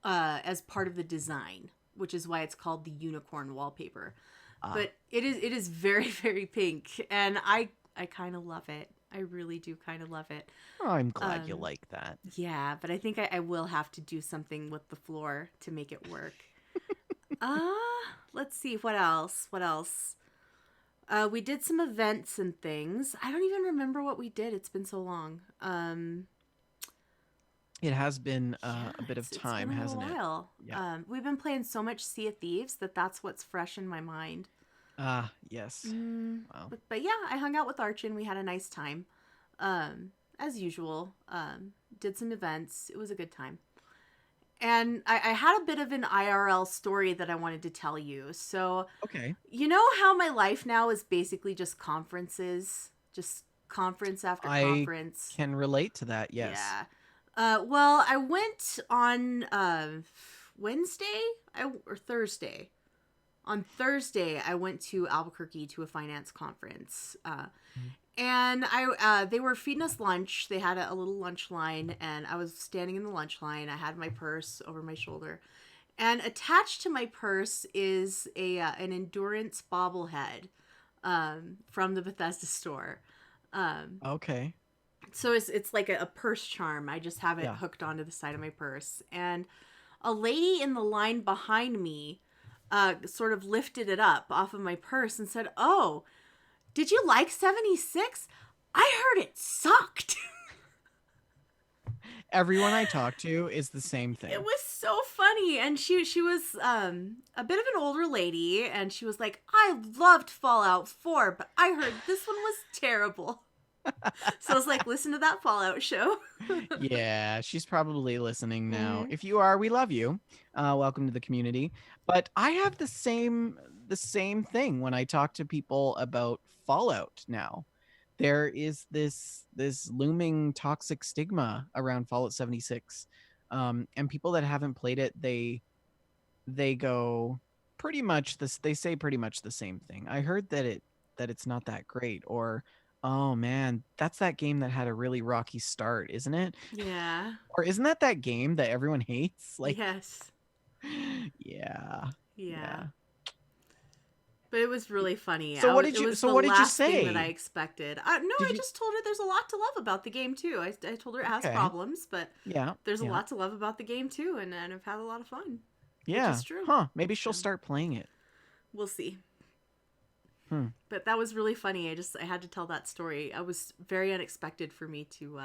as part of the design, which is why it's called the unicorn wallpaper. But it is very very pink, and I kind of love it. I really do kind of love it. Oh, I'm glad you like that. Yeah, but I think I will have to do something with the floor to make it work. Let's see what else. What else? We did some events and things. I don't even remember what we did. It's been so long. It has been a bit of It's time, been a hasn't it? while. Yeah. We've been playing so much Sea of Thieves that's what's fresh in my mind. Yes. Wow. But yeah, I hung out with Archon. We had a nice time. As usual. Did some events. It was a good time. And I had a bit of an IRL story that I wanted to tell you. So, Okay. you know how my life now is basically just conferences? Just conference after conference. I can relate to that, yes. Yeah. Well, I went on Wednesday or Thursday. On Thursday, I went to Albuquerque to a finance conference. And they were feeding us lunch. They had a little lunch line, and I was standing in the lunch line. I had my purse over my shoulder. And attached to my purse is an endurance bobblehead from the Bethesda store. Okay. So it's like a purse charm. I just have it Yeah. hooked onto the side of my purse. And a lady in the line behind me sort of lifted it up off of my purse and said, "Oh, did you like 76? I heard it sucked." Everyone I talk to is the same thing. It was so funny. And she was a bit of an older lady, and she was like, "I loved Fallout 4, but I heard this one was terrible." So I was like, listen to that Fallout show. Yeah, she's probably listening now. Mhm. If you are, we love you. Welcome to the community. But I have the same thing when I talk to people about Fallout now. There is this looming toxic stigma around Fallout 76. And people that haven't played it, they go pretty much this they say pretty much the same thing. I heard that it's not that great, or oh man, that's that game that had a really rocky start, isn't it? Yeah. Or isn't that game that everyone hates? Like, Yes. yeah. Yeah. But it was really funny. So what did It you- was so the what did you last thing that say? I expected. No, Did I you- just told her there's a lot to love about the game too. I told her it has Okay. problems, but Yeah. there's a yeah. lot to love about the game too, and I've had a lot of fun. Yeah. is true. Huh. Maybe she'll So- start playing it. We'll see. Hmm. But that was really funny. I had to tell that story. I was very unexpected for me to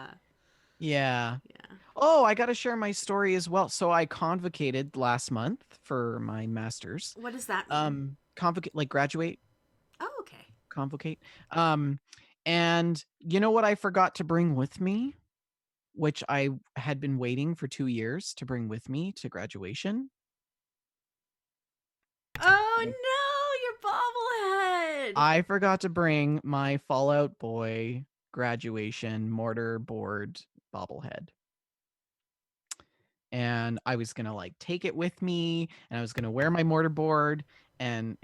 Yeah. yeah. Oh, I got to share my story as well. So I convocated last month for my master's. What does that mean? Convocate, like graduate, Oh, okay. convocate. Um, and you know what I forgot to bring with me, which I had been waiting for 2 years to bring with me to graduation? Oh no, your bobblehead. I forgot to bring my Fallout Boy graduation mortar board bobblehead. And I was gonna like take it with me, and I was gonna wear my mortar board and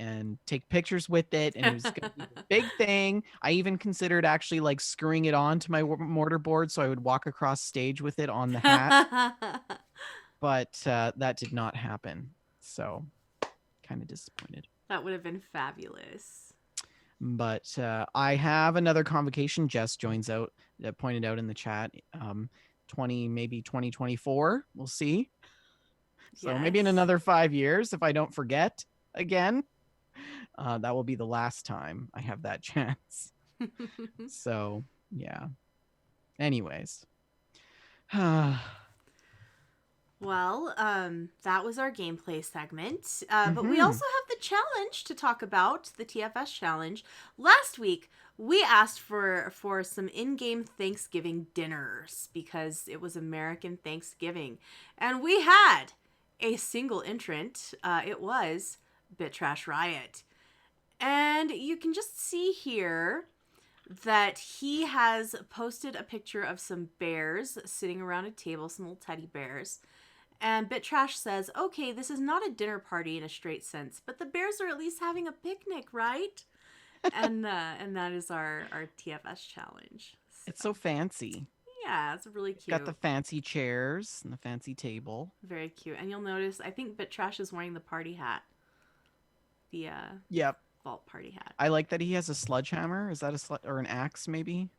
take pictures with it, and it was gonna be this big thing. I even considered actually like screwing it on to my mortar board so I would walk across stage with it on the hat, but that did not happen. So kind of disappointed. That would have been fabulous. But I have another convocation. Jess joins out, pointed out in the chat. 2024. We'll see. So maybe in Yes. another 5 years, if I don't forget again, that will be the last time I have that chance. So yeah. Anyways. Well, that was our gameplay segment. But we Mhm. also have the challenge to talk about, the TFS challenge. Last week, we asked for some in-game Thanksgiving dinners because it was American Thanksgiving. And we had a single entrant. It was Bit Trash Riot. And you can just see here that he has posted a picture of some bears sitting around a table, some little teddy bears. And Bit Trash says, okay, this is not a dinner party in a straight sense, but the bears are at least having a picnic, right? And that is our TFS challenge. It's so fancy. Yeah, it's really cute. Got the fancy chairs and the fancy table. Very cute. And you'll notice, I think Bit Trash is wearing the party hat. The Yep. vault party hat. I like that he has a sledgehammer. Is that a or an axe maybe?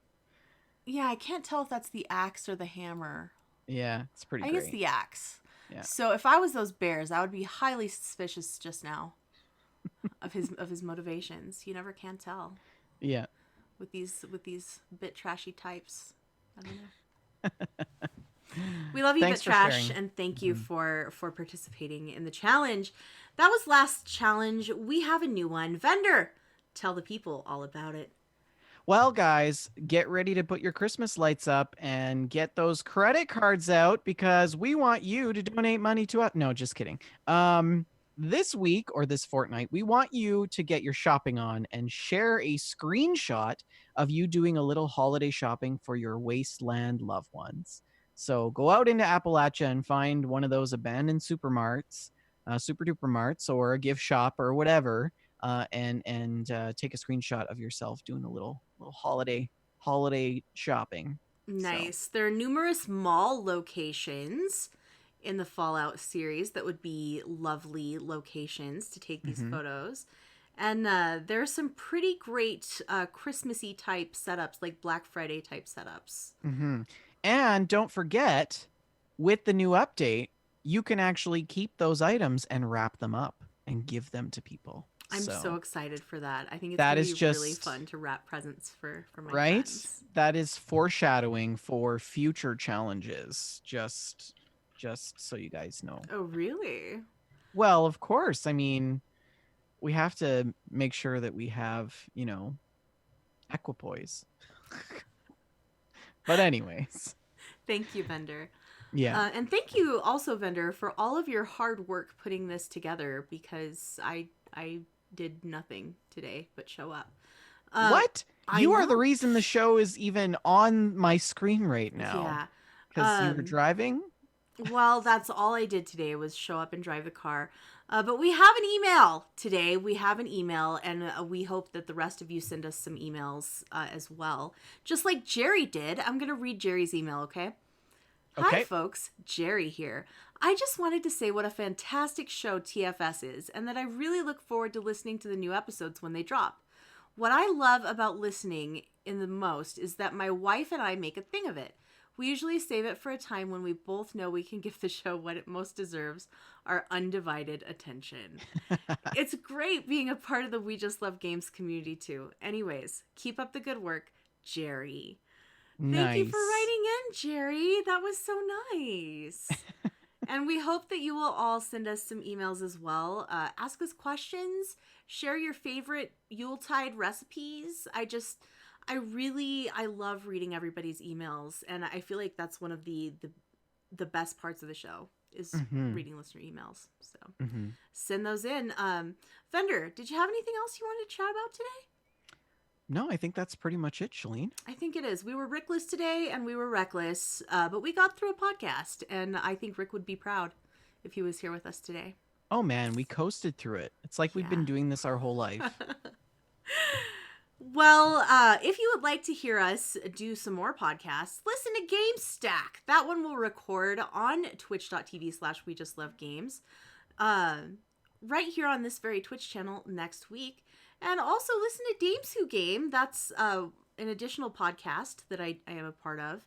Yeah, I can't tell if that's the axe or the hammer. Yeah, it's pretty I great. think it's the axe. Yeah. So if I was those bears, I would be highly suspicious just now of his motivations. You never can tell Yeah. with these bit trashy types. I don't know. We love you, Thanks Bit for Trash, sharing. and thank you for participating in the challenge. That was last challenge. We have a new one. Vendor, tell the people all about it. Well, guys, get ready to put your Christmas lights up and get those credit cards out because we want you to donate money to us. No, just kidding. This week or this fortnight, we want you to get your shopping on and share a screenshot of you doing a little holiday shopping for your wasteland loved ones. So go out into Appalachia and find one of those abandoned supermarts, super duper marts, or a gift shop or whatever, and take a screenshot of yourself doing a little holiday shopping. Nice. So. There are numerous mall locations in the Fallout series that would be lovely locations to take these photos. And there are some pretty great Christmassy type setups, like Black Friday type setups. And don't forget, with the new update, you can actually keep those items and wrap them up and give them to people. I'm so excited for that. I think it's that going is to be just really fun to wrap presents for my right. friends. That is foreshadowing for future challenges. Just so you guys know. Oh, really? Well, of course. I mean, we have to make sure that we have, equipoise. But anyways. Thank you, Vendor. Yeah. And thank you also, Vendor, for all of your hard work putting this together because I did nothing today but show up. What? You are the know. reason the show is even on my screen right now. Yeah. Because you were driving? Well, that's all I did today was show up and drive the car. But we have an email today. We have an email, and we hope that the rest of you send us some emails as well. Just like Jerry did. I'm going to read Jerry's email, okay? Okay. Hi, folks. Jerry here. I just wanted to say what a fantastic show TFS is, and that I really look forward to listening to the new episodes when they drop. What I love about listening in the most is that my wife and I make a thing of it. We usually save it for a time when we both know we can give the show what it most deserves, our undivided attention. It's great being a part of the We Just Love Games community too. Anyways, keep up the good work, Jerry. Thank you for Nice. writing in, Jerry. That was so nice. And we hope that you will all send us some emails as well. Ask us questions. Share your favorite Yuletide recipes. I love reading everybody's emails, and I feel like that's one of the best parts of the show is reading listener emails. So send those in. Vendor, did you have anything else you wanted to chat about today? No, I think that's pretty much it, Shaline. I think it is. We were Rickless today and we were reckless, but we got through a podcast, and I think Rick would be proud if he was here with us today. Oh man, we coasted through it. It's like we've been doing this our whole life. Well, if you would like to hear us do some more podcasts, listen to Game Stack. That one will record on twitch.tv/We Just Love Games, right here on this very Twitch channel next week. And also listen to Dames Who Game. That's an additional podcast that I am a part of.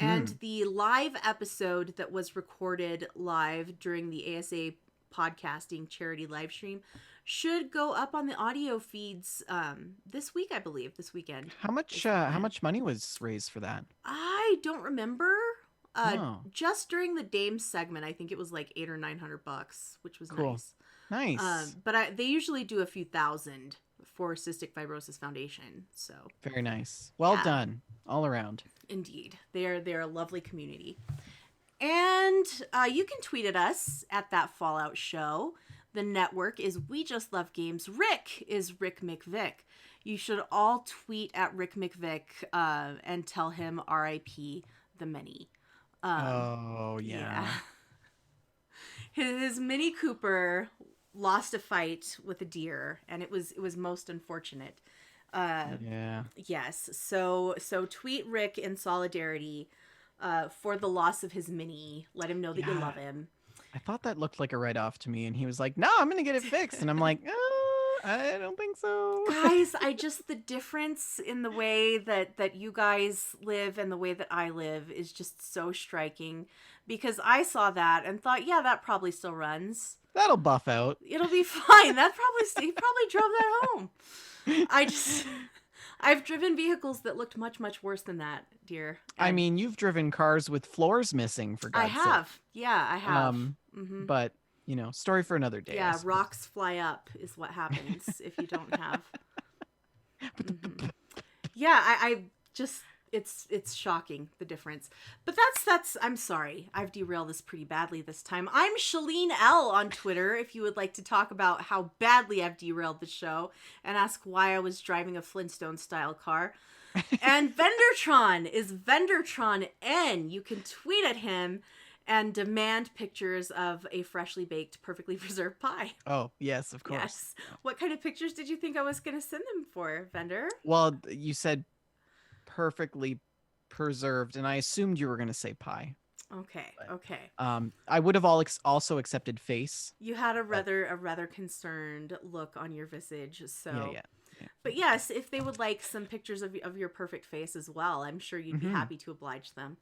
And the live episode that was recorded live during the ASA podcasting charity live stream should go up on the audio feeds this week, I believe, this weekend. How much money was raised for that? I don't remember. Oh. Just during the Dames segment, I think it was like $800 or $900, which was Cool. nice. Nice. But they usually do a few thousand for Cystic Fibrosis Foundation. So very nice. Well done all around. Indeed, they're a lovely community. And you can tweet at us at That Fallout Show. The network is We Just Love Games. Rick is Rick McVick. You should all tweet at Rick McVick and tell him R.I.P. the Mini. Oh yeah. His Mini Cooper lost a fight with a deer, and it was most unfortunate. Yes. So tweet Rick in solidarity for the loss of his Mini. Let him know that you love him. I thought that looked like a write-off to me, and he was like, "No, I'm gonna get it fixed," and I'm like, I don't think so. Guys, the difference in the way that you guys live and the way that I live is just so striking, because I saw that and thought, yeah, that probably still runs. That'll buff out. It'll be fine. He probably drove that home. I've driven vehicles that looked much, much worse than that, dear. I mean, you've driven cars with floors missing, for God's sake. I have. Yeah, I have. But, story for another day. Yeah, rocks fly up is what happens if you don't have. Yeah, I just, it's shocking, the difference. But that's, I'm sorry. I've derailed this pretty badly this time. I'm Shaline L on Twitter, if you would like to talk about how badly I've derailed the show and ask why I was driving a Flintstone-style car. And Vendertron is Vendertron N. You can tweet at him and demand pictures of a freshly baked, perfectly preserved pie. Oh, yes, of course. Yes. What kind of pictures did you think I was going to send them for, Vendor? Well, you said perfectly preserved, and I assumed you were going to say pie. Okay. I would have also accepted face. You had a rather concerned look on your visage, so... Yeah. But yes, if they would like some pictures of your perfect face as well, I'm sure you'd be happy to oblige them.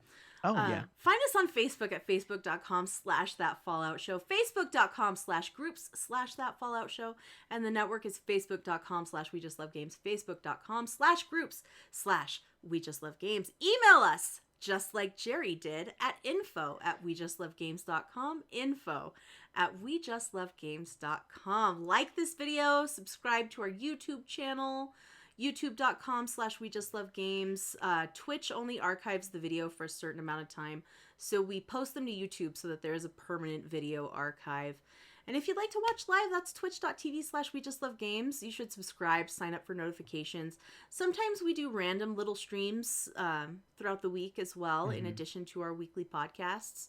Oh, yeah. Find us on Facebook at facebook.com/thatfalloutshow, facebook.com/groups/thatfalloutshow, and the network is facebook.com/wejustlovegames, facebook.com/groups/wejustlovegames. Email us, just like Jerry did, at info@wejustlovegames.com, info@wejustlovegames.com. Like this video, subscribe to our YouTube channel, youtube.com/wejustlovegames. Twitch only archives the video for a certain amount of time, so we post them to YouTube so that there is a permanent video archive. And if you'd like to watch live, that's twitch.tv/wejustlovegames. You should subscribe, sign up for notifications. Sometimes we do random little streams throughout the week as well, in addition to our weekly podcasts.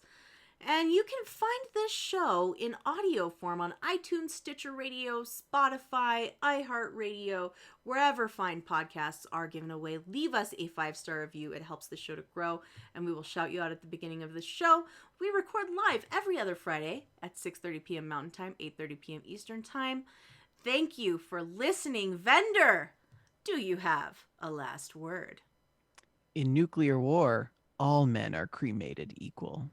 And you can find this show in audio form on iTunes, Stitcher Radio, Spotify, iHeartRadio, wherever fine podcasts are given away. Leave us a 5-star review. It helps the show to grow, and we will shout you out at the beginning of the show. We record live every other Friday at 6:30 p.m. Mountain Time, 8:30 p.m. Eastern Time. Thank you for listening. Vendor, do you have a last word? In nuclear war, all men are cremated equal.